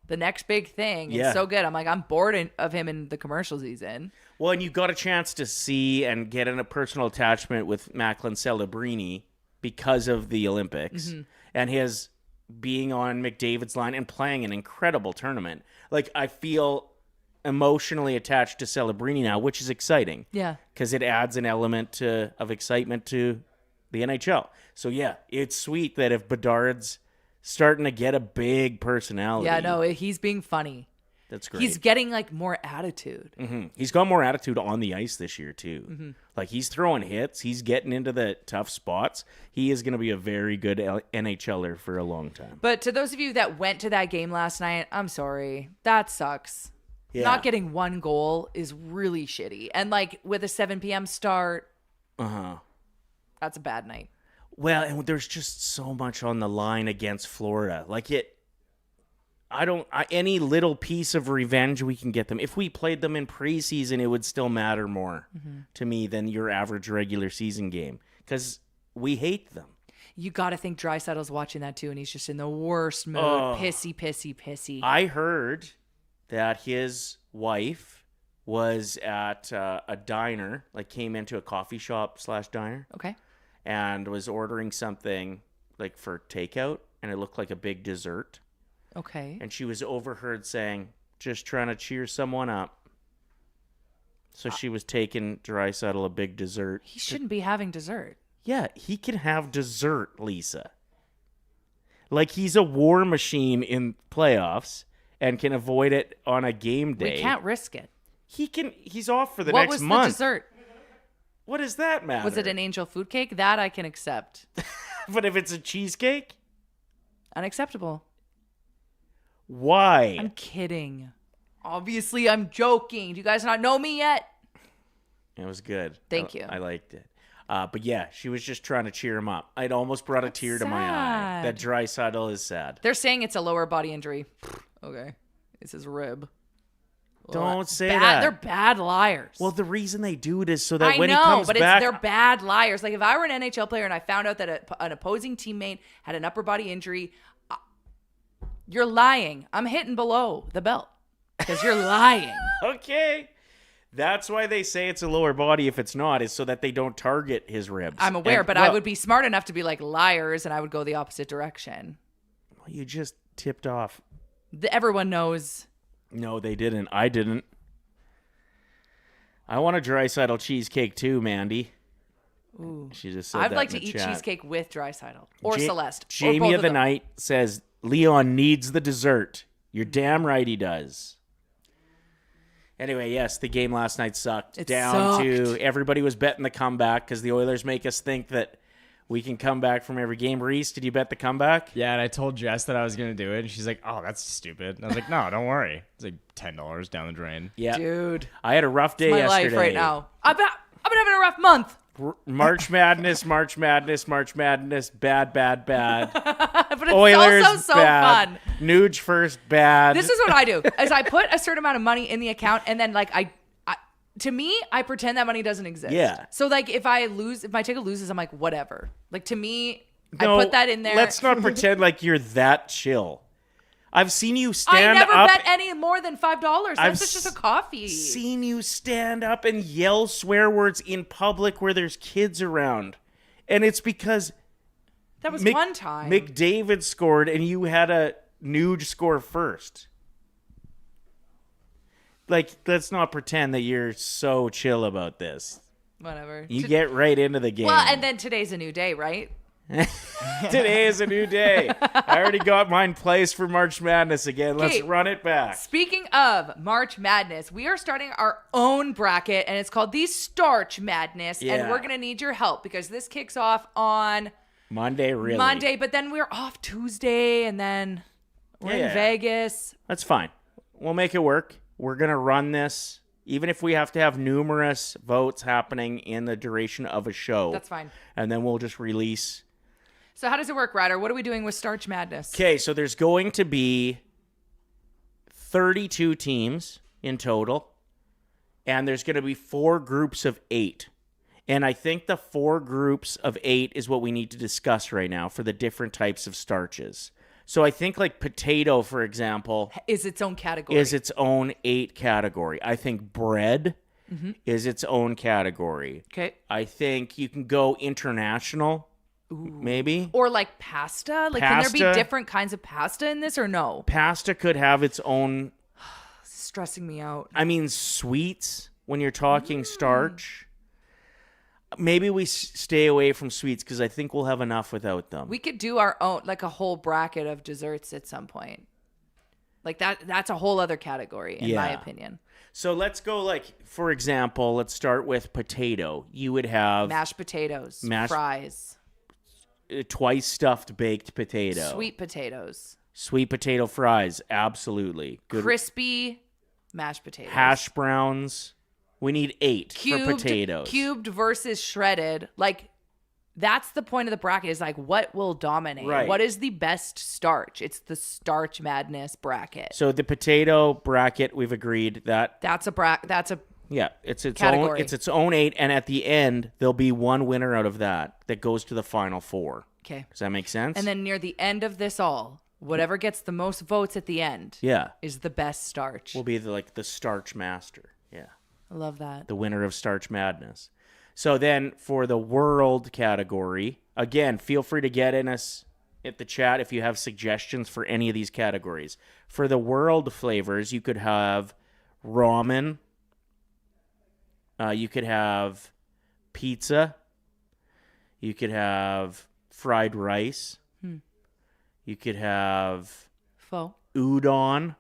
the next big thing. It's so good. I'm bored of him in the commercials he's in. Well, and you got a chance to see and get in a personal attachment with Macklin Celebrini because of the Olympics and his being on McDavid's line and playing an incredible tournament. Like, I feel emotionally attached to Celebrini now, which is exciting. Yeah. Because it adds an element of excitement to the NHL. So, yeah, it's sweet that if Bedard's starting to get a big personality. Yeah, no, he's being funny. That's great. He's getting, more attitude. Mm-hmm. He's got more attitude on the ice this year, too. Mm-hmm. He's throwing hits. He's getting into the tough spots. He is going to be a very good NHLer for a long time. But to those of you that went to that game last night, I'm sorry. That sucks. Yeah. Not getting one goal is really shitty. And, with a 7 p.m. start, that's a bad night. Well, and there's just so much on the line against Florida. any little piece of revenge we can get them. If we played them in preseason, it would still matter more to me than your average regular season game because we hate them. You got to think Draisaitl's watching that too, and he's just in the worst mood. Pissy. I heard that his wife was at a diner, like came into a coffee shop / diner. Okay. And was ordering something like for takeout, and it looked like a big dessert. Okay. And she was overheard saying, just trying to cheer someone up. So she was taking Draisaitl a big dessert. He shouldn't be having dessert. Yeah, he can have dessert, Lisa. Like he's a war machine in playoffs and can avoid it on a game day. We can't risk it. He's off for the next month. What was the dessert? What does that matter? Was it an angel food cake? That I can accept. But if it's a cheesecake? Unacceptable. Why? I'm kidding. Obviously, I'm joking. Do you guys not know me yet? It was good. Thank you. I liked it. But yeah, she was just trying to cheer him up. I'd almost brought a tear to my eye. That Draisaitl is sad. They're saying it's a lower body injury. Okay. It's his rib. Don't say that. They're bad liars. Well, the reason they do it is so that when he comes back... they're bad liars. Like if I were an NHL player and I found out that an opposing teammate had an upper body injury, you're lying. I'm hitting below the belt because you're lying. Okay. That's why they say it's a lower body if it's not, is so that they don't target his ribs. I'm aware, but I would be smart enough to be like liars and I would go the opposite direction. Well, you just tipped off. Everyone knows. No, they didn't. I didn't. I want a Draisaitl cheesecake too, Mandy. Ooh. She just said I'd that like in to the eat chat. cheesecake with Draisaitl or Celeste. Jamie or both of the them. Night says, Leon needs the dessert. You're damn right he does. Anyway, yes, the game last night sucked. It Down to sucked. everybody was betting the comeback because the Oilers make us think that we can come back from every game. Reese, did you bet the comeback? Yeah, and I told Jess that I was going to do it, and she's like, oh, that's stupid. And I was like, no, don't worry. It's like $10 down the drain. Yeah. Dude. I had a rough day My yesterday. life right now. I've been having a rough month. March Madness, bad. But it's Oilers, also so bad. fun. Nuge first, bad. This is what I do. Is I put a certain amount of money in the account and then like to me, I pretend that money doesn't exist. Yeah. So like if my ticket loses, I'm like, whatever. Like to me, No, I put that in there. Let's not pretend like you're that chill. I've seen you stand I never up. bet any more than $5. That's just a coffee. Seen you stand up and yell swear words in public where there's kids around. And it's because That was one time. McDavid scored and you had a Nuge score first. Like, let's not pretend that you're so chill about this. Whatever. You get right into the game. Well, and then today's a new day, right? Today is a new day. I already got mine placed for March Madness again. Let's Okay. run it back. Speaking of March Madness, we are starting our own bracket, and it's called the Starch Madness, Yeah. and we're going to need your help because this kicks off on Monday, really. Monday, but then we're off Tuesday, and then we're in Vegas. That's fine. We'll make it work. We're going to run this, even if we have to have numerous votes happening in the duration of a show. That's fine. And then we'll just release. So how does it work, Ryder? What are we doing with Starch Madness? Okay, so there's going to be 32 teams in total, and there's going to be 4 groups of 8. And I think the 4 groups of 8 is what we need to discuss right now for the different types of starches. So I think like potato, for example, Is its own category. is its own 8 category. I think bread is its own category. Okay. I think you can go international, maybe. Or like pasta? Like, can there Pasta. be different kinds of pasta in this or no? Pasta could have its own. This is stressing me out. I mean, sweets, when you're talking starch. Maybe we stay away from sweets because I think we'll have enough without them. We could do our own, like a whole bracket of desserts at some point. Like that's a whole other category, in my Yeah. opinion. So let's go, like, for example, let's start with potato. You would have Mashed potatoes, Mashed- fries, twice stuffed baked potato. sweet potatoes, Sweet potato fries, absolutely. Good. crispy mashed potatoes. Hash browns. We need 8 for potatoes. Cubed versus shredded. Like, That's the point of the bracket is like what will dominate? Right. What is the best starch? It's the Starch Madness bracket. So the potato bracket, we've agreed that That's a yeah, it's its category. own. It's its own 8, and at the end there'll be one winner out of that goes to the final 4. okay. Does that make sense? And then near the end of this all, whatever gets the most votes at the end yeah, is the best starch. will be the starch master. Yeah, I love that. the winner of Starch Madness. So then for the world category, again, feel free to get in us at the chat if you have suggestions for any of these categories. For the world flavors, you could have ramen. You could have pizza. You could have fried rice. You could have Pho. udon.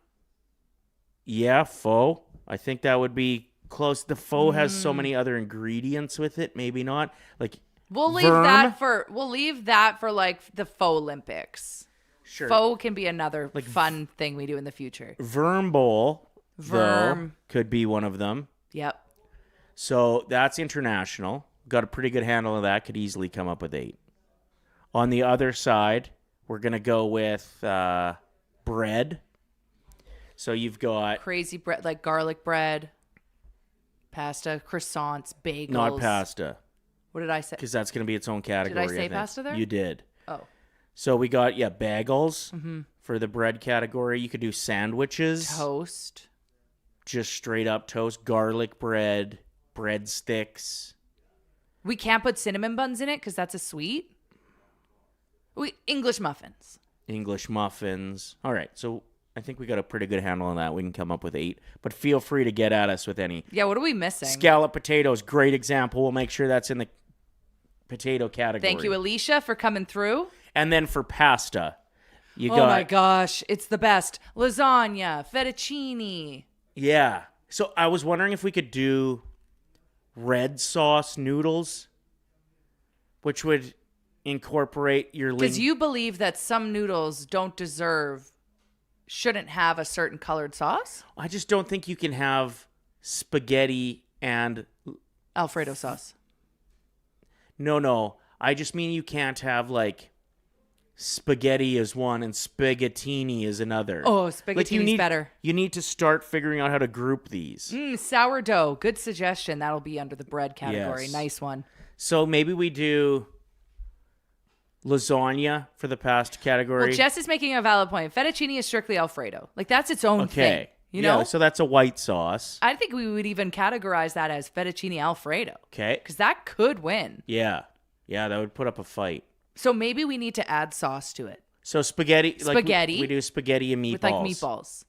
Yeah, pho. I think that would be close. The pho has so many other ingredients with it. Maybe not. Like We'll leave Verm? that for like the Pho Olympics. Sure. Pho can be another fun thing we do in the future. Verm bowl, though, Verm. could be one of them. Yep. So that's international. Got a pretty good handle of that. Could easily come up with 8. On the other side, we're going to go with bread. So you've got... Crazy bread, like garlic bread, pasta, croissants, bagels. Not pasta, What did I say? because that's going to be its own category. say think. pasta there? You did. Oh. So we got, bagels for the bread category. You could do sandwiches. Toast. Just straight up toast. Garlic bread. Breadsticks. We can't put cinnamon buns in it because that's a sweet. English muffins. English muffins. All right. So I think we got a pretty good handle on that. We can come up with 8. But feel free to get at us with any. Yeah, what are we missing? Scallop potatoes. Great example. We'll make sure that's in the potato category. Thank you, Alicia, for coming through. And then for pasta, you Oh got... my gosh, it's the best. Lasagna, fettuccine. Yeah. So I was wondering if we could do red sauce noodles, which would incorporate your... Because you believe that some noodles shouldn't have a certain colored sauce? I just don't think you can have spaghetti and... Alfredo sauce. No. I just mean you can't have, like, spaghetti is one and spaghettini is another. Oh, Like, spaghettini's better. You need to start figuring out how to group these. Sourdough. Good suggestion. That'll be under the bread category. Yes. Nice one. So maybe we do lasagna for the pasta category. Well, Jess is making a valid point. Fettuccine is strictly Alfredo. Like, that's its own thing. You know? So that's a white sauce. I think we would even categorize that as fettuccine Alfredo. Okay. Because that could win. Yeah, that would put up a fight. So maybe we need to add sauce to it. So spaghetti. Spaghetti. Like we do spaghetti and meatballs. With like meatballs.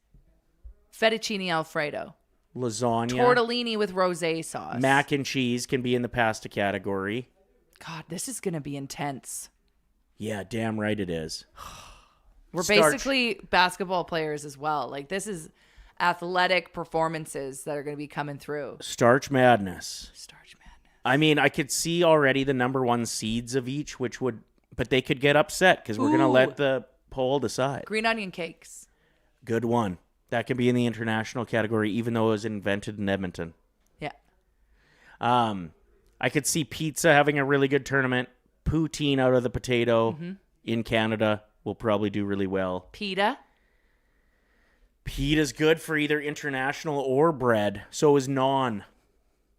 Fettuccine Alfredo. Lasagna. Tortellini with rosé sauce. Mac and cheese can be in the pasta category. God, this is going to be intense. Yeah, damn right it is. We're basically basketball players as well. Like, this is athletic performances that are going to be coming through. Starch madness. Starch madness. I mean, I could see already the number 1 seeds of each, but they could get upset because we're going to let the poll decide. Green onion cakes. Good one. That could be in the international category, even though it was invented in Edmonton. Yeah. I could see pizza having a really good tournament. Poutine out of the potato in Canada will probably do really well. Pita. Pita's good for either international or bread. So is naan.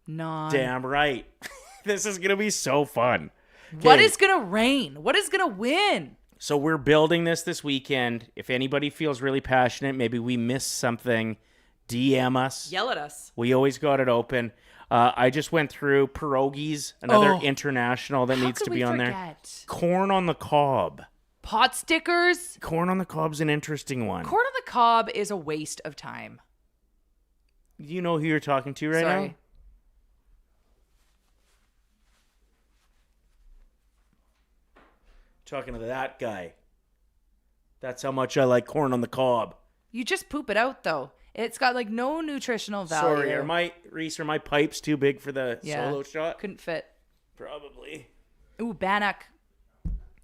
Damn right. This is going to be so fun. What is going to reign? What is going to win? So we're building this weekend. If anybody feels really passionate, maybe we missed something, DM us. Yell at us. We always got it open. I just went through pierogies, another international that needs to be on there. Corn on the cob. Pot stickers. Corn on the cob's an interesting one. Corn on the cob is a waste of time. You know who you're talking to right now? Talking to that guy. That's how much I like corn on the cob. You just poop it out, though. It's got like no nutritional value. Sorry, are my pipes too big for the solo shot? Couldn't fit. Probably. Ooh, bannock.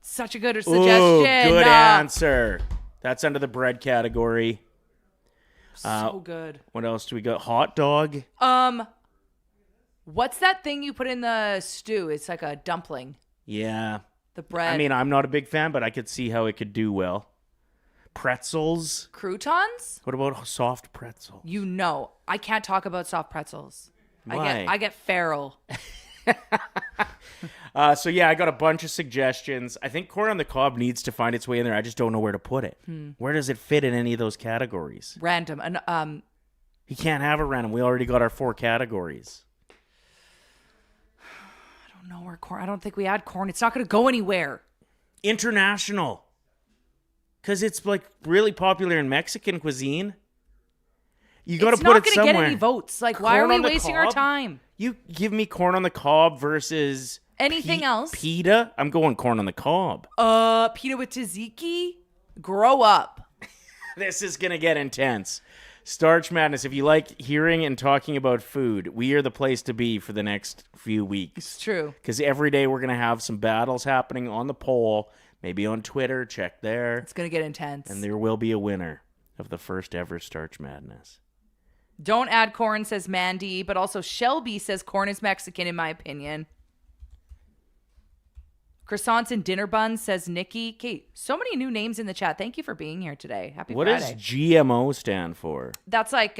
Such a good suggestion. Ooh, good answer. That's under the bread category. So good. What else do we got? Hot dog. What's that thing you put in the stew? It's like a dumpling. Yeah. The bread. I mean, I'm not a big fan, but I could see how it could do well. Pretzels. Croutons? What about soft pretzel? You know, I can't talk about soft pretzels. Why? I get feral. So yeah, I got a bunch of suggestions. I think corn on the cob needs to find its way in there. I just don't know where to put it. Where does it fit in any of those categories? Random. And You can't have a random. We already got our 4 categories. I don't know where corn. I don't think we add corn. It's not going to go anywhere. International. Because it's like really popular in Mexican cuisine. You got to put it somewhere. It's not going to get any votes. Like, why are we wasting our time? You give me corn on the cob versus anything else. Pita. I'm going corn on the cob. Pita with tzatziki. Grow up. This is going to get intense. Starch Madness. If you like hearing and talking about food, we are the place to be for the next few weeks. It's true. Because every day we're going to have some battles happening on the poll. Maybe on Twitter. Check there. It's going to get intense. And there will be a winner of the first ever Starch Madness. Don't add corn, says Mandy, but also Shelby says corn is Mexican, in my opinion. Croissants and dinner buns, says Nikki. Kate, so many new names in the chat. Thank you for being here today. Happy Friday. What does GMO stand for? That's like,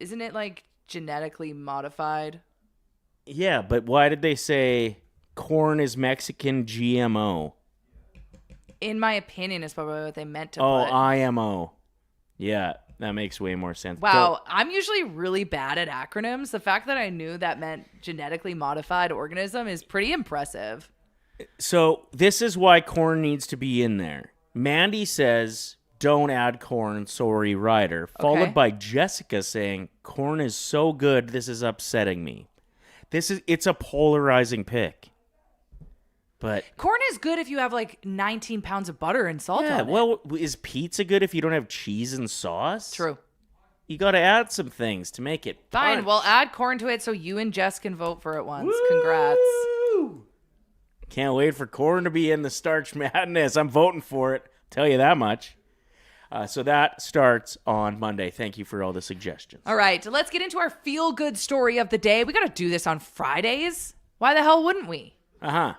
isn't it like genetically modified? Yeah, but why did they say corn is Mexican GMO? In my opinion, is probably what they meant to put. IMO. Yeah, that makes way more sense. Wow, I'm usually really bad at acronyms. The fact that I knew that meant genetically modified organism is pretty impressive. So this is why corn needs to be in there. Mandy says, don't add corn, sorry, Ryder. Followed by Jessica saying, corn is so good, this is upsetting me. It's a polarizing pick. But corn is good if you have like 19 pounds of butter and salt on it. Well, is pizza good if you don't have cheese and sauce? True. You got to add some things to make it fine. punch. Well, add corn to it so you and Jess can vote for it once. Woo! Congrats. Can't wait for corn to be in the Starch Madness. I'm voting for it. Tell you that much. So that starts on Monday. Thank you for all the suggestions. All right, let's get into our feel-good story of the day. We got to do this on Fridays. Why the hell wouldn't we? Uh-huh.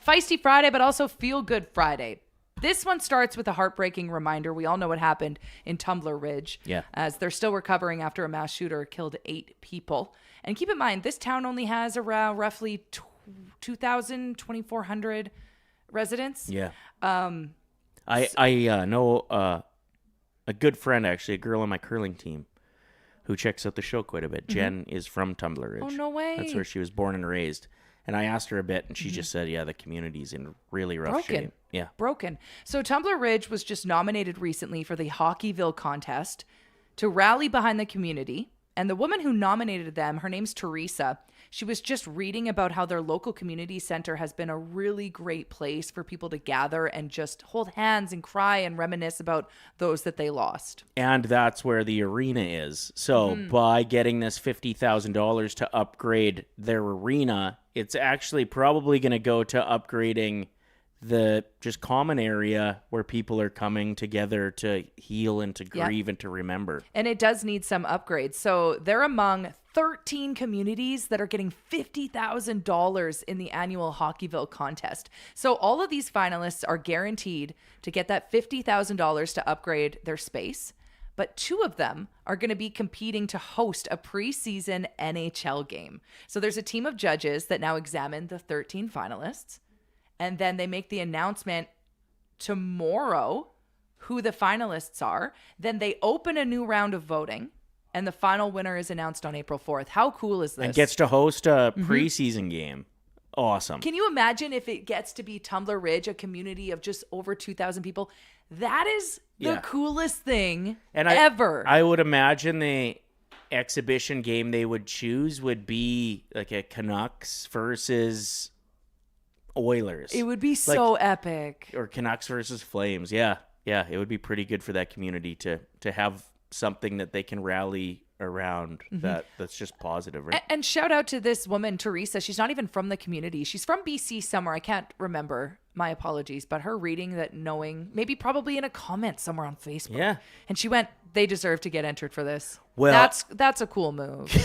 Feisty Friday, but also Feel Good Friday. This one starts with a heartbreaking reminder. We all know what happened in Tumbler Ridge. Yeah. As they're still recovering after a mass shooter killed 8 people. And keep in mind, this town only has around roughly 2,000, 2,400 residents. Yeah. I know a good friend, actually, a girl on my curling team who checks out the show quite a bit. Jen is from Tumbler Ridge. Oh, no way. That's where she was born and raised. And I asked her a bit, and she just said, yeah, the community's in really rough shape. Yeah. Broken. So Tumbler Ridge was just nominated recently for the Hockeyville contest to rally behind the community. And the woman who nominated them, her name's Teresa. She was just reading about how their local community center has been a really great place for people to gather and just hold hands and cry and reminisce about those that they lost. And that's where the arena is. So by getting this $50,000 to upgrade their arena, it's actually probably going to go to upgrading the just common area where people are coming together to heal and to grieve and to remember. And it does need some upgrades. So they're among 13 communities that are getting $50,000 in the annual Hockeyville contest. So all of these finalists are guaranteed to get that $50,000 to upgrade their space. But 2 of them are going to be competing to host a preseason NHL game. So there's a team of judges that now examine the 13 finalists. And then they make the announcement tomorrow who the finalists are. Then they open a new round of voting. And the final winner is announced on April 4th. How cool is this? And gets to host a preseason game. Awesome. Can you imagine if it gets to be Tumbler Ridge, a community of just over 2,000 people? That is the coolest thing ever. I would imagine the exhibition game they would choose would be like a Canucks versus Oilers. It would be so epic. Or Canucks versus Flames. Yeah. Yeah, it would be pretty good for that community to have something that they can rally around that's just positive, right? And shout out to this woman, Teresa. She's not even from the community. She's from BC somewhere. I can't remember. My apologies. But her reading that, knowing, maybe probably in a comment somewhere on Facebook. Yeah. And she went, they deserve to get entered for this. Well, that's a cool move.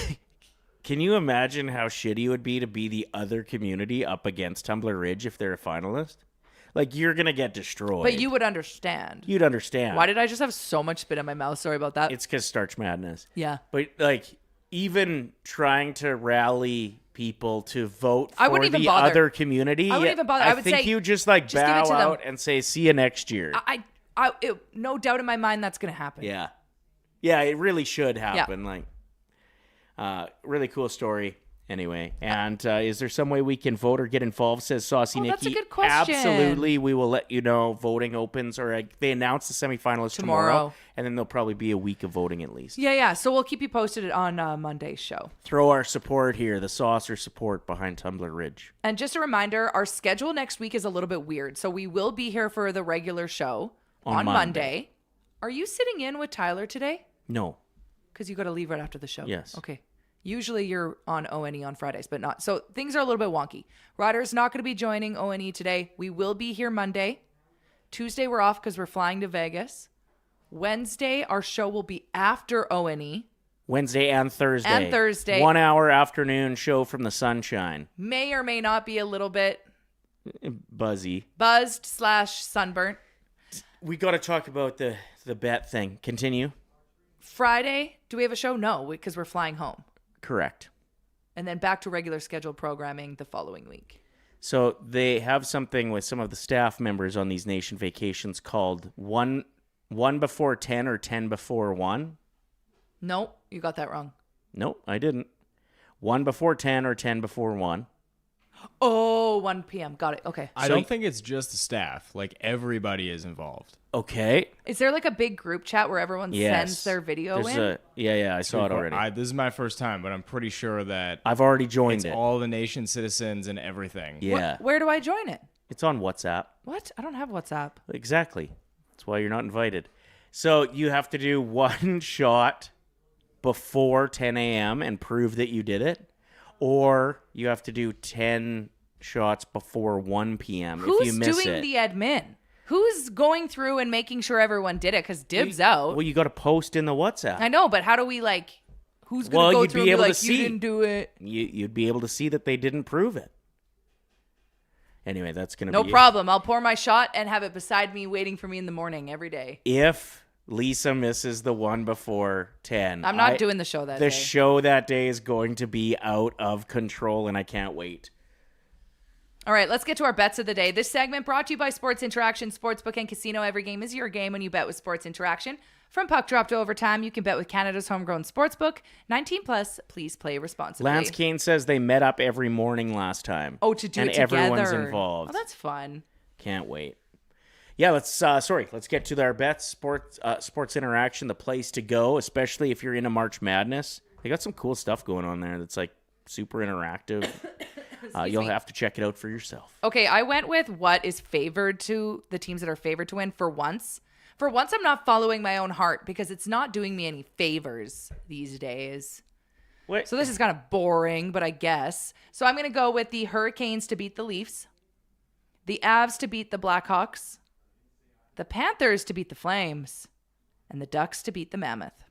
Can you imagine how shitty it would be to be the other community up against Tumbler Ridge if they're a finalist? Like, you're going to get destroyed. But you would understand. You'd understand. Why did I just have so much spit in my mouth? Sorry about that. It's because Starch Madness. Yeah. But, like, even trying to rally people to vote I for wouldn't even the bother. other community, I wouldn't even bother. I I would think say, you just, like, just give it bow to them. out and say, see you next year. No doubt in my mind that's going to happen. Yeah. Yeah, it really should happen. Like, really cool story. Anyway, and is there some way we can vote or get involved, says Saucy Nikki? That's a good question. Absolutely. We will let you know. Voting opens, or they announce the semifinalists tomorrow, and then there'll probably be a week of voting at least. Yeah. So we'll keep you posted on Monday's show. Throw our support here, the saucer support behind Tumbler Ridge. And just a reminder, our schedule next week is a little bit weird. So we will be here for the regular show on Monday. Are you sitting in with Tyler today? No. Because you got to leave right after the show. Yes. Okay. Usually you're on O&E on Fridays, but not. So things are a little bit wonky. Ryder's not going to be joining O&E today. We will be here Monday. Tuesday we're off because we're flying to Vegas. Wednesday our show will be after O&E. Wednesday and Thursday. 1 hour afternoon show from the sunshine. May or may not be a little bit buzzed / sunburnt. We got to talk about the bet thing. Continue. Friday, do we have a show? No, because we're flying home. Correct. And then back to regular scheduled programming the following week. So they have something with some of the staff members on these nation vacations called one before 10 or 10 before 1. Nope, you got that wrong. Nope, I didn't. 1 before 10 or 10 before 1. Oh, 1 p.m. Got it. Okay. I don't think it's just the staff. Like, everybody is involved. Okay. Is there like a big group chat where everyone sends their video in? Yeah, I saw it already. This is my first time, but I'm pretty sure that I've already joined it. All the nation citizens and everything. Yeah. Where do I join it? It's on WhatsApp. What? I don't have WhatsApp. Exactly. That's why you're not invited. So you have to do one shot before 10 a.m. and prove that you did it, or you have to do 10 shots before 1 p.m. if you miss it. Who's doing the admin? Who's going through and making sure everyone did it? Because dibs out. Well, you got to post in the WhatsApp. I know, but how do we who's going to go through and be like, you didn't do it? You'd be able to see that they didn't prove it. Anyway, that's going to be no problem. I'll pour my shot and have it beside me waiting for me in the morning every day. If Lisa misses the one before 10. I'm not doing the show that day. The show that day is going to be out of control, and I can't wait. All right, let's get to our bets of the day. This segment brought to you by Sports Interaction Sportsbook and Casino. Every game is your game when you bet with Sports Interaction. From puck drop to overtime, you can bet with Canada's homegrown sportsbook. 19 plus, please play responsibly. Let's says they met up every morning last time. Oh, to do it together. And everyone's involved. Oh, that's fun. Can't wait. Yeah, let's get to our bets. Sports Interaction, the place to go, especially if you're into March Madness. They got some cool stuff going on there that's like super interactive. You'll have to check it out for yourself. Okay, I went with what is favored to the teams that are favored to win for once. For once, I'm not following my own heart because it's not doing me any favors these days. What? So this is kind of boring, but I guess. So I'm going to go with the Hurricanes to beat the Leafs, the Avs to beat the Blackhawks, the Panthers to beat the Flames, and the Ducks to beat the Mammoth.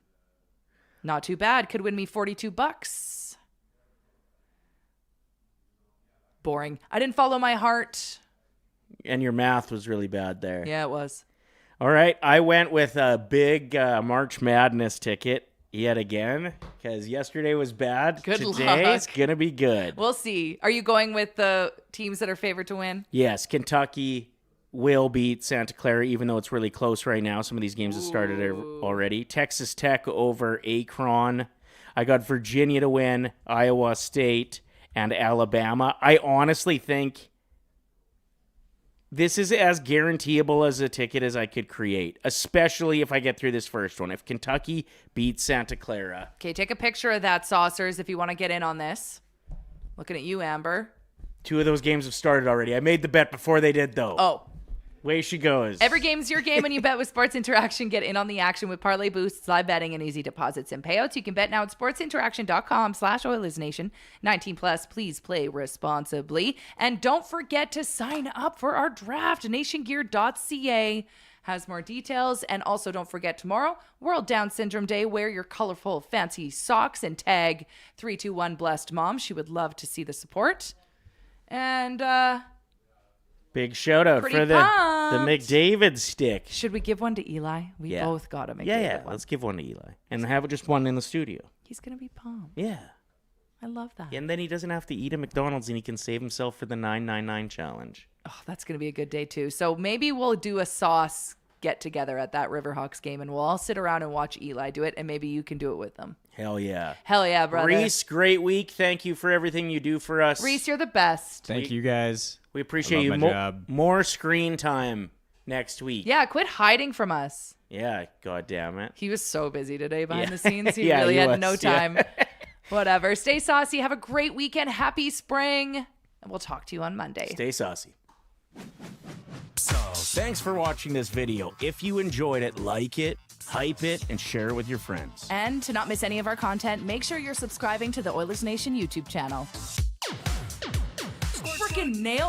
Not too bad. Could win me $42. Boring. I didn't follow my heart. And your math was really bad there. Yeah, it was. All right. I went with a big March Madness ticket yet again because yesterday was bad. Today's going to be good. We'll see. Are you going with the teams that are favored to win? Yes. Kentucky will beat Santa Clara, even though it's really close right now. Some of these games have started already. Texas Tech over Akron. I got Virginia to win, Iowa State, and Alabama. I honestly think this is as guaranteeable as a ticket as I could create, especially if I get through this first one. If Kentucky beats Santa Clara. Okay, take a picture of that, Saucers, if you want to get in on this. Looking at you, Amber. 2 of those games have started already. I made the bet before they did, though. Oh. Way she goes. Every game's your game when you bet with Sports Interaction. Get in on the action with parlay boosts, live betting, and easy deposits and payouts. You can bet now at sportsinteraction.com/Oilersnation. 19 plus, please play responsibly. And don't forget to sign up for our draft, nationgear.ca. has more details. And also don't forget tomorrow, World Down Syndrome Day. Wear your colorful fancy socks and tag 321 Blessed Mom. She would love to see the support. And big shout out Pretty for the pumped. McDavid stick. should we give one to Eli? We both got a McDavid one. Let's give one to Eli and have just one in the studio. He's going to be pumped. Yeah. I love that. And then he doesn't have to eat at McDonald's and he can save himself for the 999 challenge. Oh, that's going to be a good day too. So maybe we'll do a sauce get together at that Riverhawks game and we'll all sit around and watch Eli do it and maybe you can do it with them. Hell yeah. Hell yeah, brother. Reese, great week. Thank you for everything you do for us. Reese, you're the best. Thank you guys. We appreciate I you. love my job. More screen time next week. Yeah, quit hiding from us. Yeah, god damn it. He was so busy today behind the scenes. He Yeah, really he had was, no yeah. time. Whatever. Stay saucy. Have a great weekend. Happy spring. And we'll talk to you on Monday. Stay saucy. So, thanks for watching this video. If you enjoyed it, like it, hype it, and share it with your friends. And to not miss any of our content, make sure you're subscribing to the Oilersnation YouTube channel. Freaking nailed